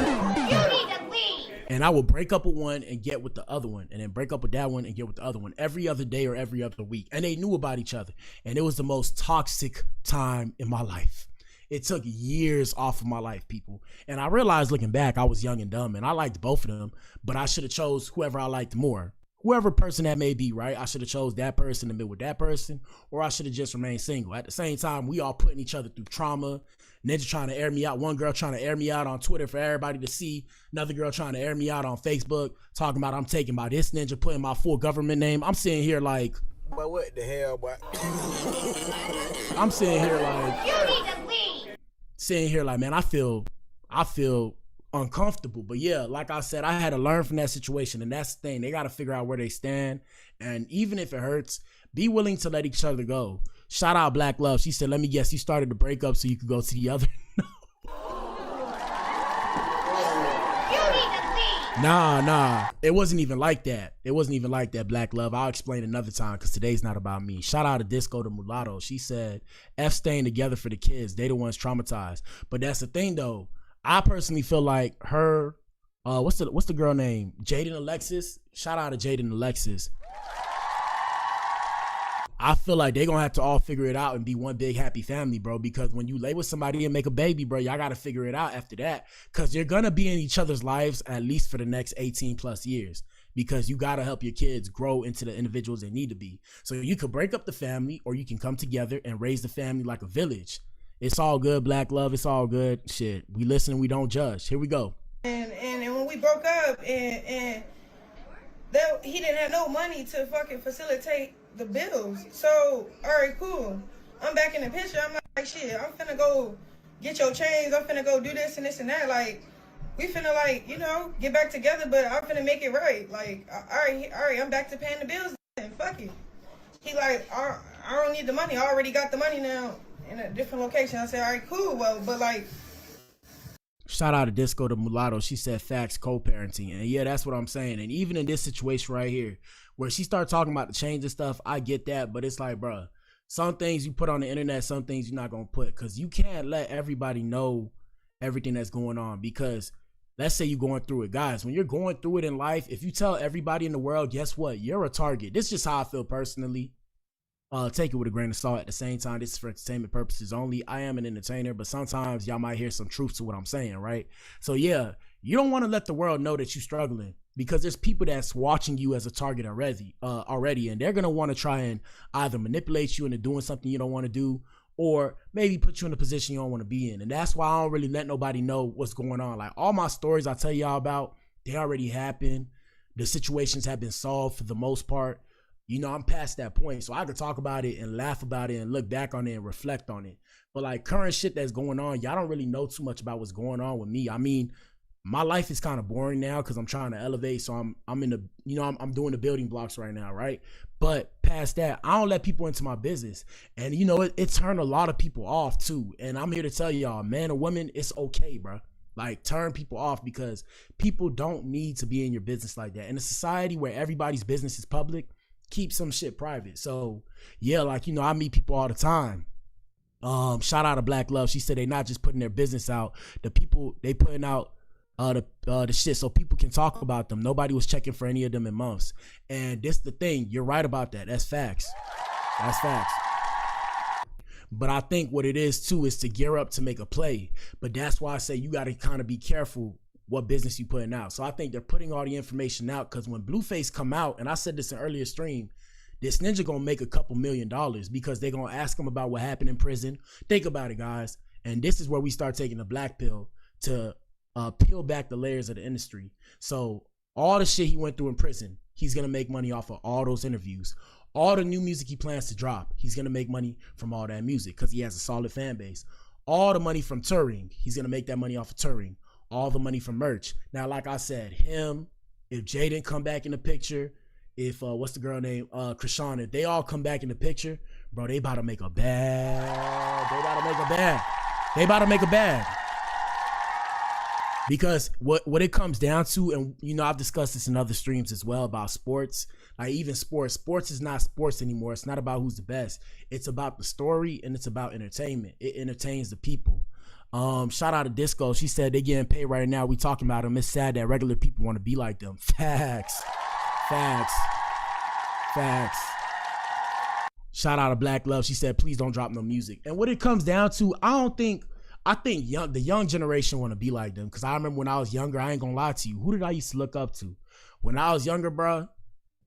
And I would break up with one and get with the other one, and then break up with that one and get with the other one every other day or every other week. And they knew about each other. And it was the most toxic time in my life. It took years off of my life, people. And I realized looking back, I was young and dumb, and I liked both of them, but I should have chose whoever I liked more. Whoever person that may be, right? I should have chose that person and been with that person, or I should have just remained single. At the same time, we all putting each other through trauma. Ninja trying to air me out. One girl trying to air me out on Twitter for everybody to see. Another girl trying to air me out on Facebook, talking about I'm taken by this ninja, putting my full government name. I'm sitting here like, but what the hell, boy? I'm sitting here like, you need to leave. Sitting here like, man, I feel uncomfortable. But yeah, like I said, I had to learn from that situation, and that's the thing. They got to figure out where they stand, and even if it hurts, be willing to let each other go. Shout out Black Love. She said, let me guess, you started the breakup so you could go to the other. Nah. It wasn't even like that. Black Love. I'll explain another time, because today's not about me. Shout out to Disco the Mulatto. She said, F staying together for the kids. They the ones traumatized. But that's the thing, though. I personally feel like her, what's the girl name? Jaden Alexis. Shout out to Jaden Alexis. I feel like they're going to have to all figure it out and be one big happy family, bro, because when you lay with somebody and make a baby, bro, y'all got to figure it out after that, because you're going to be in each other's lives at least for the next 18 plus years, because you got to help your kids grow into the individuals they need to be. So you could break up the family, or you can come together and raise the family like a village. It's all good, Black love. It's all good. Shit, we listen, we don't judge. Here we go. And when we broke up, and that he didn't have no money to fucking facilitate the bills. So, all right, cool. I'm back in the picture. I'm like, shit, I'm finna go get your chains. I'm finna go do this and this and that. Like, we finna, like, you know, get back together, but I'm finna make it right. Like, all right, I'm back to paying the bills then. Fuck it. He like, I don't need the money. I already got the money now in a different location. I said, all right, cool. Well, but like, shout out to Disco to Mulatto. She said facts, co-parenting. And yeah, that's what I'm saying. And even in this situation right here, where she started talking about the change and stuff, I get that. But it's like, bruh, some things you put on the internet, some things you're not going to put. Because you can't let everybody know everything that's going on. Because let's say you're going through it. Guys, when you're going through it in life, if you tell everybody in the world, guess what? You're a target. This is just how I feel personally. Take it with a grain of salt. At the same time, this is for entertainment purposes only. I am an entertainer, but sometimes y'all might hear some truth to what I'm saying, right? So yeah, you don't want to let the world know that you're struggling, because there's people that's watching you as a target already, and they're gonna want to try and either manipulate you into doing something you don't want to do, or maybe put you in a position you don't want to be in. And that's why I don't really let nobody know what's going on. Like, all my stories I tell y'all about, they already happened. The situations have been solved for the most part. You know, I'm past that point, so I could talk about it and laugh about it and look back on it and reflect on it. But like, current shit that's going on, y'all don't really know too much about what's going on with me. I mean, my life is kind of boring now because I'm trying to elevate. So I'm in the, you know, I'm doing the building blocks right now, right? But past that, I don't let people into my business. And you know, it turned a lot of people off too. And I'm here to tell y'all, man or woman, it's okay, bro. Like, turn people off, because people don't need to be in your business like that. In a society where everybody's business is public, keep some shit private. So yeah, like, you know, I meet people all the time. Shout out to Black Love. She said they not just putting their business out. The people, they putting out the shit so people can talk about them. Nobody was checking for any of them in months. And this the thing. You're right about that. That's facts. That's facts. But I think what it is too is to gear up to make a play. But that's why I say you got to kind of be careful what business you putting out. So I think they're putting all the information out, because when Blueface come out, and I said this in an earlier stream, this ninja gonna make a couple $1 million, because they're gonna ask him about what happened in prison. Think about it, guys. And this is where we start taking the black pill to peel back the layers of the industry. So all the shit he went through in prison, he's gonna make money off of all those interviews. All the new music he plans to drop, he's gonna make money from all that music, because he has a solid fan base. All the money from touring, he's gonna make that money off of touring. All the money from merch. Now, like I said, him, if Jaden come back in the picture, if what's the girl name, Chrisean, if they all come back in the picture, bro, they about to make a bag. They about to make a bag. They about to make a bag. Because what it comes down to, and you know, I've discussed this in other streams as well about sports. Like, even sports is not sports anymore. It's not about who's the best. It's about the story, and it's about entertainment. It entertains the people. Shout out to Disco. She said they getting paid right now. We talking about them. It's sad that regular people want to be like them. Facts. Facts. Facts. Shout out to Black Love. She said, please don't drop no music. And what it comes down to, I think the young generation want to be like them. Because I remember when I was younger, I ain't gonna lie to you. Who did I used to look up to? When I was younger, bro,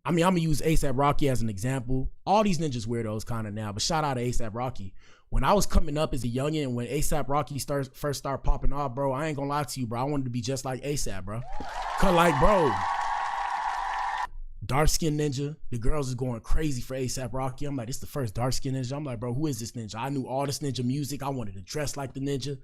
I mean, I'm gonna use ASAP Rocky as an example. All these ninjas weirdos kind of now, but shout out to ASAP Rocky. When I was coming up as a youngin', when ASAP Rocky first started popping off, bro, I ain't gonna lie to you, bro. I wanted to be just like ASAP, bro. Cause like, bro, dark skin ninja, the girls is going crazy for ASAP Rocky. I'm like, this is the first dark skin ninja. I'm like, bro, who is this ninja? I knew all this ninja music. I wanted to dress like the ninja.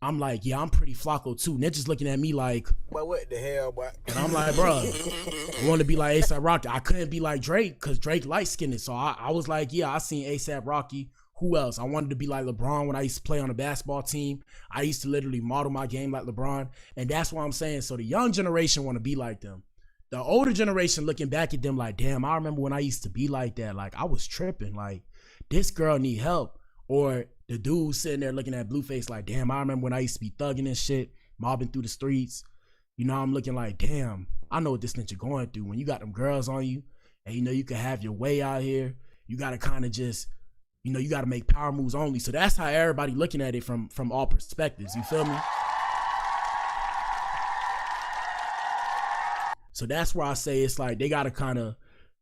I'm like, yeah, I'm pretty Flocko too. Ninja's looking at me like, but what the hell, boy? And I'm like, bro, I want to be like ASAP Rocky. I couldn't be like Drake, because Drake light skinned. So I was like, yeah, I seen ASAP Rocky. Who else? I wanted to be like LeBron when I used to play on a basketball team. I used to literally model my game like LeBron. And that's what I'm saying. So the young generation want to be like them. The older generation looking back at them like, damn, I remember when I used to be like that. Like, I was tripping. Like, this girl need help. Or the dude sitting there looking at Blueface like, damn, I remember when I used to be thugging and shit, mobbing through the streets. You know, I'm looking like, damn, I know what this ninja going through. When you got them girls on you, and you know you can have your way out here, you got to kind of just, you know, you got to make power moves only. So that's how everybody looking at it from all perspectives. You feel me? So that's where I say it's like they got to kind of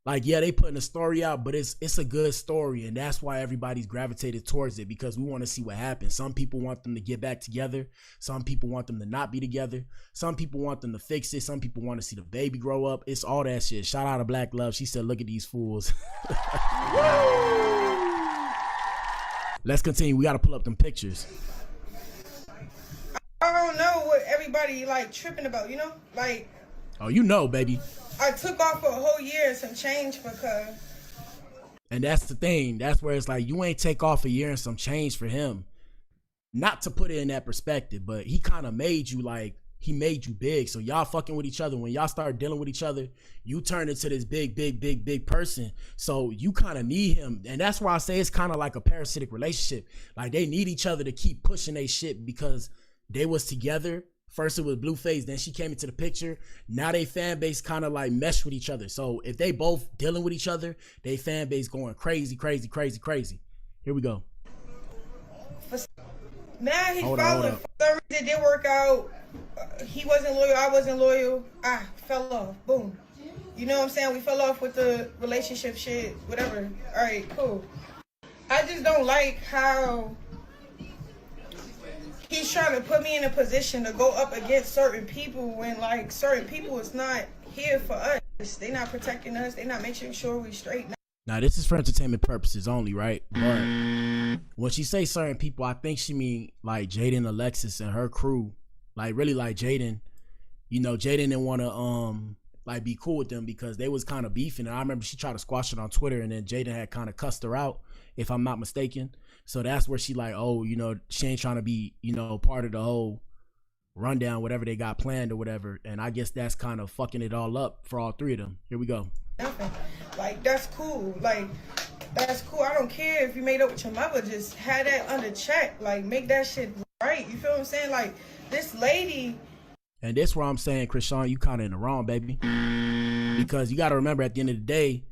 Like, yeah, they putting a story out, but it's a good story, and that's why everybody's gravitated towards it, because we want to see what happens. Some people want them to get back together. Some people want them to not be together. Some people want them to fix it. Some people want to see the baby grow up. It's all that shit. Shout out to Black Love. She said, look at these fools. Let's continue. We got to pull up them pictures. I don't know what everybody like tripping about, you know? Like, oh, you know, baby. I took off for a whole year and some change because. And that's the thing. That's where it's like, you ain't take off a year and some change for him. Not to put it in that perspective, but he kind of made you like, he made you big. So y'all fucking with each other. When y'all start dealing with each other, you turn into this big person. So you kind of need him. And that's why I say it's kind of like a parasitic relationship. Like, they need each other to keep pushing their shit, because they was together. First it was Blueface, then she came into the picture. Now they fan base kind of like mesh with each other. So if they both dealing with each other, they fan base going crazy. Here we go. Now he's following. For some reason, it didn't work out. He wasn't loyal. I wasn't loyal. I fell off. Boom. You know what I'm saying? We fell off with the relationship shit. Whatever. All right, cool. I just don't like how he's trying to put me in a position to go up against certain people when, like, certain people is not here for us. They not protecting us. They not making sure we straight. Now, this is for entertainment purposes only, right? But when she say certain people, I think she mean like Jaden, Alexis, and her crew. Like, really, like Jaden. You know, Jaden didn't want to like be cool with them because they was kind of beefing. And I remember she tried to squash it on Twitter, and then Jaden had kind of cussed her out, if I'm not mistaken. So that's where she like, oh, you know, she ain't trying to be, you know, part of the whole rundown, whatever they got planned or whatever. And I guess that's kind of fucking it all up for all three of them. Here we go. Nothing. Like, that's cool. Like, that's cool. I don't care if you made up with your mother. Just have that under check. Like, make that shit right. You feel what I'm saying? Like, this lady. And that's where I'm saying, Chrisean, you kind of in the wrong, baby. Because you got to remember, at the end of the day,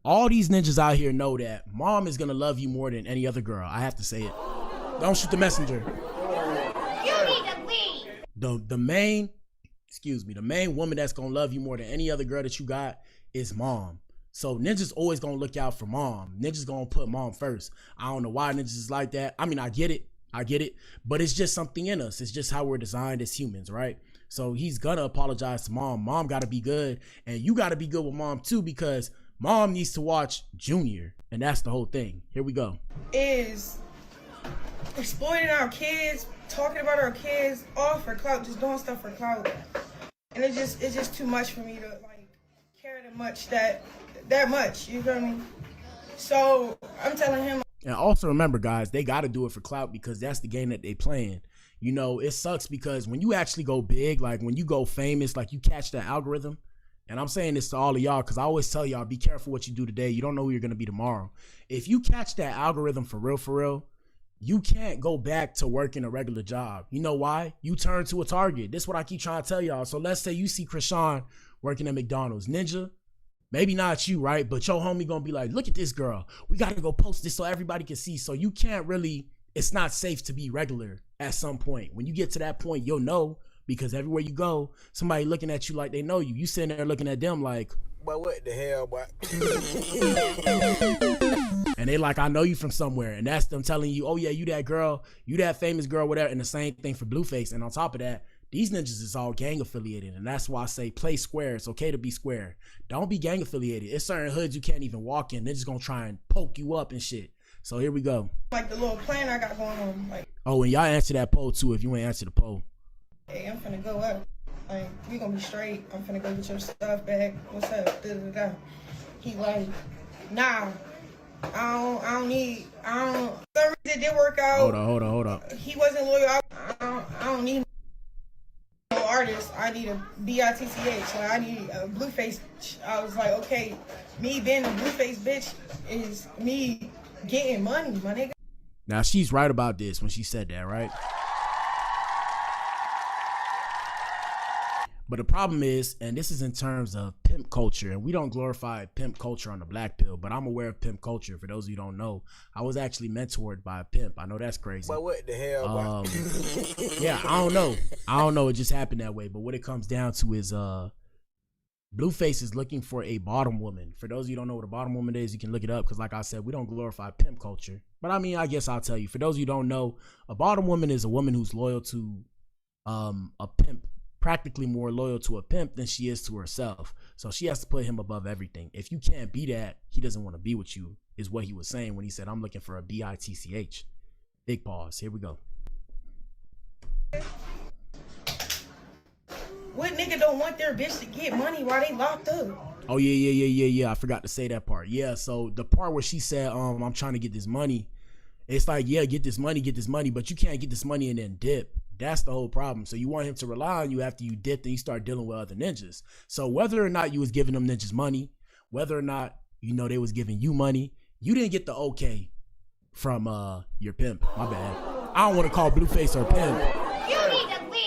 all these ninjas out here know that mom is going to love you more than any other girl. I have to say it. Don't shoot the messenger. You need to leave. The main woman that's going to love you more than any other girl that you got is mom. So ninjas always going to look out for mom. Ninjas going to put mom first. I don't know why ninjas is like that. I mean, I get it. But it's just something in us. It's just how we're designed as humans, right? So he's going to apologize to mom. Mom got to be good. And you got to be good with mom too, because mom needs to watch Junior. And that's the whole thing. Here we go. Is exploiting our kids, talking about our kids, all for clout, just doing stuff for clout. And it's just too much for me to like care that much, you feel me? So I'm telling him. And also remember, guys, they got to do it for clout, because that's the game that they playing. You know, it sucks because when you actually go big, like when you go famous, like you catch that algorithm. And I'm saying this to all of y'all because I always tell y'all, be careful what you do today. You don't know who you're going to be tomorrow. If you catch that algorithm for real, you can't go back to working a regular job. You know why? You turn to a target. This is what I keep trying to tell y'all. So let's say you see Chrisean working at McDonald's. Ninja, maybe not you, right? But your homie going to be like, look at this girl. We got to go post this so everybody can see. So you can't really, it's not safe to be regular at some point. When you get to that point, you'll know, because everywhere you go, somebody looking at you like they know you. You sitting there looking at them like, but what the hell, boy? And they like, I know you from somewhere. And that's them telling you, oh yeah, you that girl, you that famous girl, whatever. And the same thing for Blueface. And on top of that, these ninjas is all gang affiliated. And that's why I say play square. It's okay to be square. Don't be gang affiliated. It's certain hoods you can't even walk in. They're just gonna try and poke you up and shit. So here we go. Like the little plan I got going on. Like, oh, and y'all answer that poll too if you ain't answer the poll. hey, I'm finna go up. Like, we gonna be straight. I'm finna go get your stuff back. What's up? Da-da-da. He like, nah, I don't. Some reason it didn't work out. Hold on. He wasn't loyal. I don't need no artist. I need a bitch. Like, I need a Blueface. I was like, okay, me being a Blueface bitch is me getting money, my nigga. Now she's right about this when she said that, right? But the problem is, and this is in terms of pimp culture, and we don't glorify pimp culture on the Blac Pill, but I'm aware of pimp culture. For those of you who don't know, I was actually mentored by a pimp. I know that's crazy. But what the hell? Yeah, I don't know. It just happened that way. But what it comes down to is Blueface is looking for a bottom woman. For those of you who don't know what a bottom woman is, you can look it up because like I said, we don't glorify pimp culture. But I mean, I guess I'll tell you. For those of you who don't know, a bottom woman is a woman who's loyal to a pimp, practically more loyal to a pimp than she is to herself. So she has to put him above everything. If you can't be that, he doesn't want to be with you, is what he was saying when he said, I'm looking for a bitch. Big pause. Here we go. What nigga don't want their bitch to get money while they locked up? Oh, yeah. I forgot to say that part. Yeah, so the part where she said, I'm trying to get this money, it's like, yeah, get this money, but you can't get this money and then dip. That's the whole problem. So you want him to rely on you after you dip, then you start dealing with other ninjas. So whether or not you was giving them ninjas money, whether or not, you know, they was giving you money, you didn't get the okay from your pimp. My bad. I don't want to call Blueface her pimp.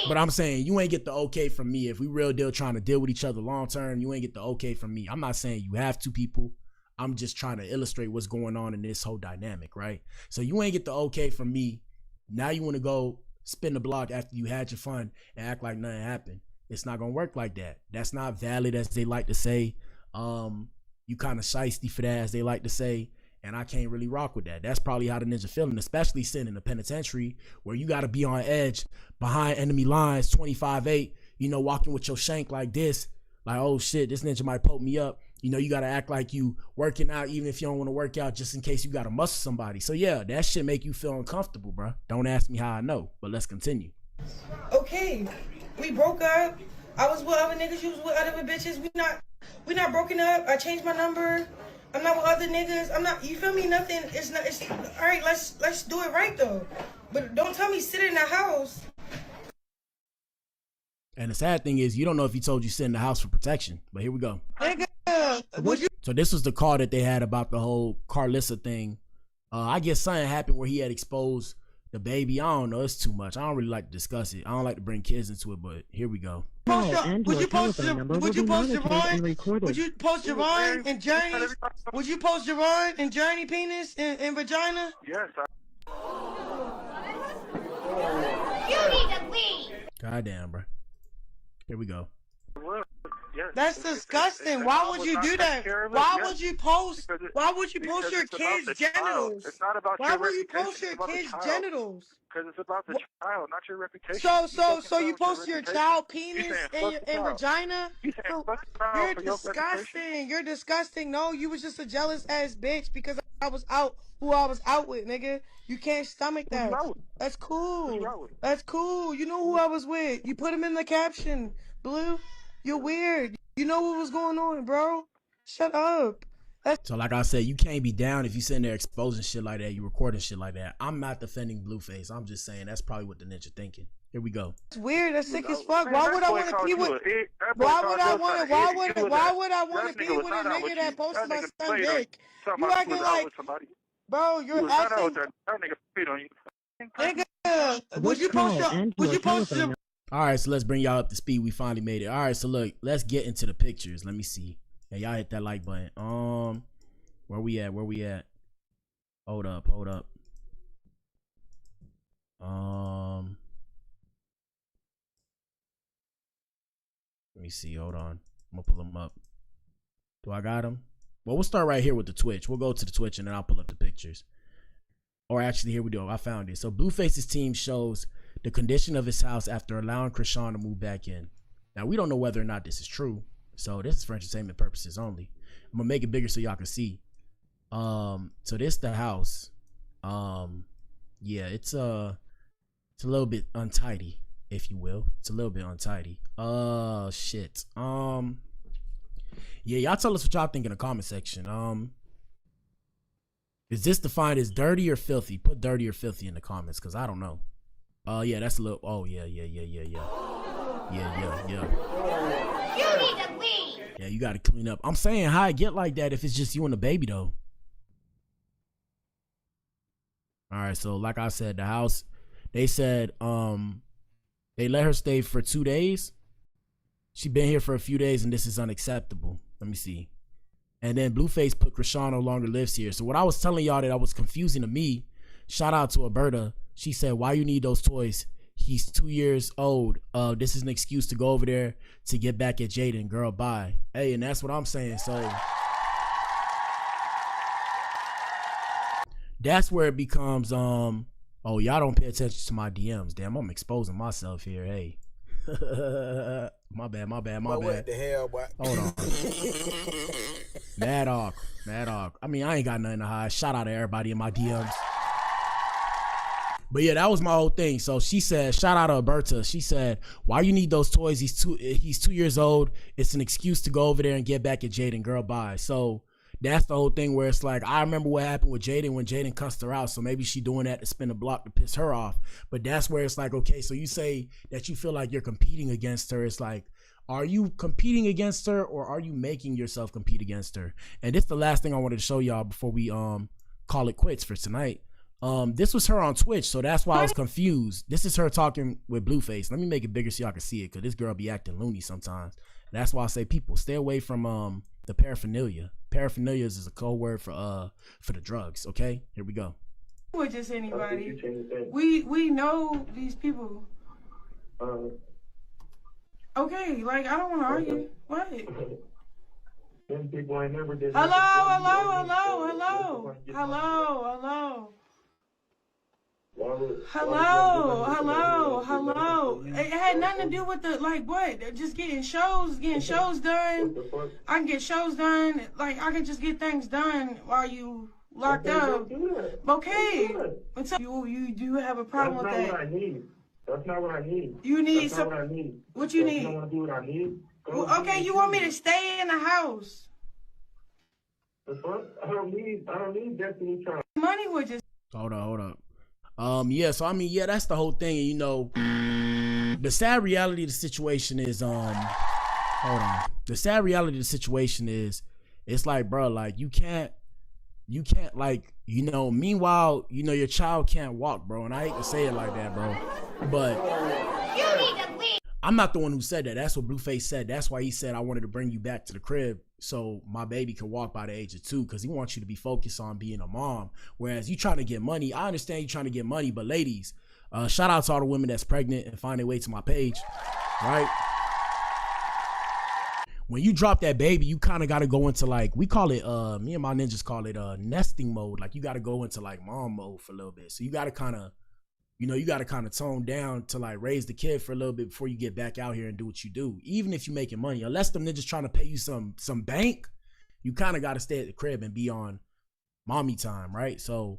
But I'm saying you ain't get the okay from me. If we real deal trying to deal with each other long term, you ain't get the okay from me. I'm not saying you have to, people. I'm just trying to illustrate what's going on in this whole dynamic, right? So you ain't get the okay from me. Now you want to go spin the block after you had your fun and act like nothing happened. It's not gonna work like that. That's not valid, as they like to say. You kind of shiesty for that, as they like to say. And I can't really rock with that. That's probably how the ninja feeling, especially sitting in the penitentiary where you got to be on edge behind enemy lines, 25-8, you know, walking with your shank like this, like, oh shit, this ninja might poke me up. You know, you got to act like you working out even if you don't want to work out, just in case you got to muscle somebody. So yeah, that shit make you feel uncomfortable, bro. Don't ask me how I know, but let's continue. Okay, we broke up. I was with other niggas, you was with other bitches. We not broken up. I changed my number. I'm not with other niggas. I'm not, you feel me? Nothing. It's all right. Let's do it right though. But don't tell me sit in the house. And the sad thing is, you don't know if he told you sit in the house for protection. But here we go. So this was the call that they had about the whole Carlissa thing. I guess something happened where he had exposed the baby. I don't know. It's too much. I don't really like to discuss it. I don't like to bring kids into it, but here we go. Would you post Javon and Journey? Would you post Javon and Journey penis and vagina? Yes. You need to leave. Goddamn, bro. Here we go. Yes. That's disgusting. Why would you do that? Why would you post? Why would you post your kids' genitals? It's not about why your would you reputation, post your it's about the kids' child. genitals? Because it's about the child, not your reputation. So you post your child penis and vagina? You're disgusting. You're disgusting. No, you was just a jealous ass bitch because I was out who I was out with, nigga. You can't stomach that. That's cool. That's cool. You know who I was with. You put him in the caption, Blue. You're weird. You know what was going on, bro. Shut up. So like I said, you can't be down if you sitting there exposing shit like that, you recording shit like that. I'm not defending Blueface. I'm just saying that's probably what the ninja thinking. Here we go. It's weird. That's sick as fuck. Why would I want to be with? Why would I want to be with a nigga that posted my son dick? You acting like, bro, you're acting. Nigga, would you post your? All right, so let's bring y'all up to speed. We finally made it. All right, so look, let's get into the pictures. Let me see. Yeah, y'all hit that like button. Where we at? Hold up. Let me see. Hold on. I'm gonna pull them up. Do I got them? Well, we'll start right here with the Twitch. We'll go to the Twitch and then I'll pull up the pictures. Or actually, here we go. I found it. So Blueface's team shows the condition of his house after allowing Chrisean to move back in. Now, we don't know whether or not this is true. So this is for entertainment purposes only. I'm gonna make it bigger so y'all can see. So this the house. Yeah, it's a little bit untidy, if you will. It's a little bit untidy. Shit. Yeah, y'all tell us what y'all think in the comment section. Is this defined as dirty or filthy? Put dirty or filthy in the comments, cause I don't know. Yeah, that's a little. Oh yeah. You need to leave. Yeah, you gotta clean up. I'm saying how it get like that if it's just you and the baby though. All right, so like I said, the house. They said they let her stay for 2 days. She been here for a few days, and this is unacceptable. Let me see. And then Blueface put Chrisean no longer lives here. So what I was telling y'all that I was confusing to me. Shout out to Alberta. She said, "Why you need those toys? he's 2 years old. This is an excuse to go over there to get back at Jaden. Girl, bye. Hey, and that's what I'm saying. So that's where it becomes, oh, y'all don't pay attention to my DMs. Damn, I'm exposing myself here. Hey. my bad. What the hell, boy? Hold on. Mad dog. I mean, I ain't got nothing to hide. Shout out to everybody in my DMs. But yeah, that was my whole thing. So she said, shout out to Alberta. She said, why you need those toys? He's 2 years old. It's an excuse to go over there and get back at Jaden. Girl, bye. So that's the whole thing where it's like, I remember what happened with Jaden when Jaden cussed her out. So maybe she doing that to spin the block to piss her off. But that's where it's like, okay, so you say that you feel like you're competing against her. It's like, are you competing against her or are you making yourself compete against her? And this is the last thing I wanted to show y'all before we call it quits for tonight. This was her on Twitch, so that's why I was confused. This is her talking with Blueface. Let me make it bigger so y'all can see it, because this girl be acting loony sometimes. That's why I say, people, stay away from the paraphernalia. Paraphernalia is a code word for the drugs, okay? Here we go. With just anybody. We know these people. Okay, like, I don't want to argue. What? Hello. It had nothing to do with the, like, what? Just getting shows done. I can get shows done. Like, I can just get things done while you locked up. Okay. You do have a problem with that. That's not what I need. You need That's some. not what I need. What you need? You don't want to do what I need? Well, okay, you want me to stay in the house? The fuck? I don't need Destiny Child. Money would just. Hold up. Yeah, so I mean, yeah, that's the whole thing. And, you know, the sad reality of the situation is, hold on. The sad reality of the situation is, it's like, bro, like, you can't, like, you know, meanwhile, you know, your child can't walk, bro. And I hate to say it like that, bro. But I'm not the one who said that. That's what Blueface said. That's why he said, I wanted to bring you back to the crib so my baby can walk by the age of 2, because he wants you to be focused on being a mom. Whereas you trying to get money. I understand you trying to get money, but ladies, shout out to all the women that's pregnant and find their way to my page, right? When you drop that baby, you kind of got to go into, like, we call it, me and my ninjas call it nesting mode. Like, you got to go into, like, mom mode for a little bit. So you got to kind of, you know, you got to kind of tone down to, like, raise the kid for a little bit before you get back out here and do what you do. Even if you're making money, unless them ninjas trying to pay you some bank, you kind of got to stay at the crib and be on mommy time, right? So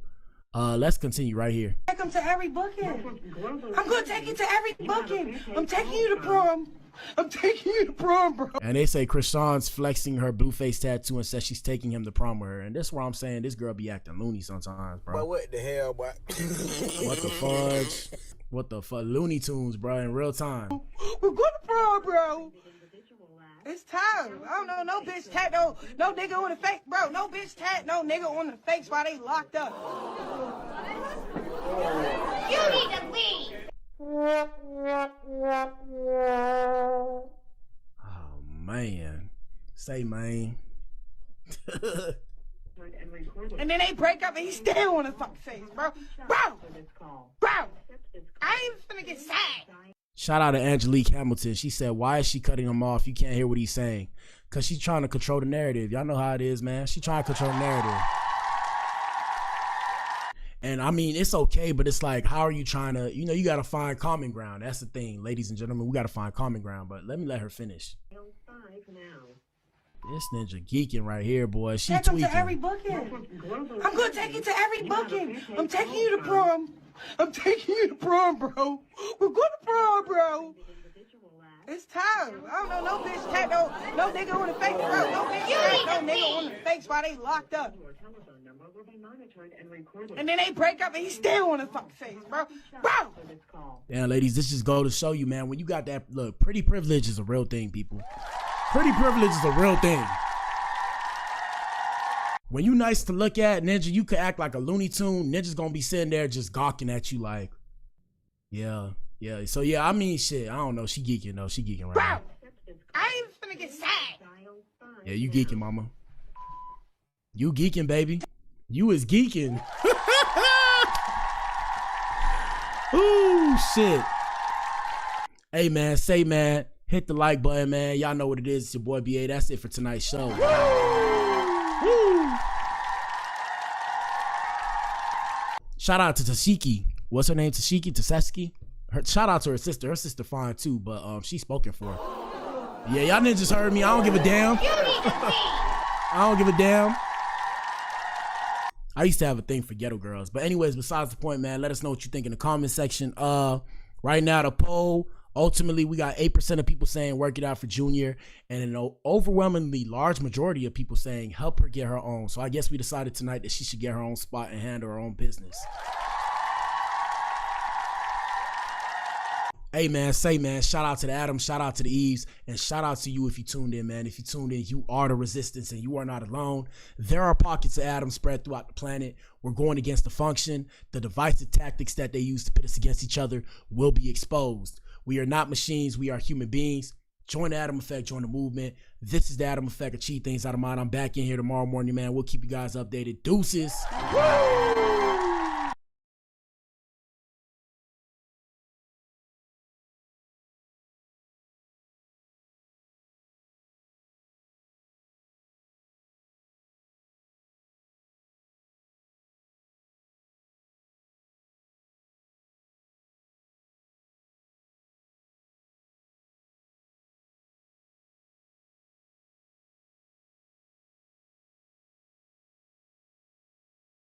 let's continue right here. Take them to every booking. I'm going to take you to every booking. I'm taking you to prom. Bro. And they say Chrisean's flexing her Blueface tattoo and says she's taking him to prom with her. And this is where I'm saying this girl be acting loony sometimes, bro. But what the hell, boy? What the fudge? What the fuck? Looney Tunes, bro, in real time. We're going to prom, bro. It's time. I don't know, no bitch tat, no nigga on the face, bro. No bitch tat, no nigga on the face while they locked up. You need to leave. Oh man, say man. And then they break up and he still on his fucking face, bro. I ain't finna get sad. Shout out to Angelique Hamilton. She said, why is she cutting him off? You can't hear what he's saying. Because she's trying to control the narrative. Y'all know how it is, man. She trying to control the narrative. And I mean, it's okay, but it's like, how are you trying to, you know, you got to find common ground. That's the thing, ladies and gentlemen. We got to find common ground. But let me let her finish. This ninja geeking right here, boy. She take tweaking. To every booking. I'm going to take you to every booking. I'm taking you to prom. Bro. We're going to prom, bro. It's time. I don't know, no bitch tat, no nigga on the face, bro. No bitch tat, no nigga on the face while they locked up. And then they break up and he's still on his fucking face, bro. Yeah, ladies, this just go to show you, man, when you got that, look, pretty privilege is a real thing, people. Pretty privilege is a real thing. When you nice to look at, Ninja, you could act like a Looney Tune. Ninja's gonna be sitting there just gawking at you like, yeah. So yeah, I mean, shit, I don't know. She geeking though. She geeking right now. I ain't finna get sad. Yeah, you geeking, mama. You geeking, baby. You is geeking. Ooh, shit. Hey, man, say, man, hit the like button, man. Y'all know what it is. It's your boy, B.A. That's it for tonight's show. Woo! Shout out to Tashiki. What's her name? Tasesky? Shout out to her sister. Her sister fine, too, but she's spoken for. Yeah, y'all niggas heard me. I don't give a damn. I don't give a damn. I used to have a thing for ghetto girls. But anyways, besides the point, man, let us know what you think in the comment section. Right now, the poll, ultimately, we got 8% of people saying work it out for Junior, and an overwhelmingly large majority of people saying help her get her own. So I guess we decided tonight that she should get her own spot and handle her own business. Hey, man, say, man, shout out to the Adam, shout out to the Eves, and shout out to you if you tuned in, man. If you tuned in, you are the resistance, and you are not alone. There are pockets of Adam spread throughout the planet. We're going against the function. The divisive tactics that they use to pit us against each other will be exposed. We are not machines. We are human beings. Join the Adam Effect. Join the movement. This is the Adam Effect. Achieve things out of mind. I'm back in here tomorrow morning, man. We'll keep you guys updated. Deuces. Woo!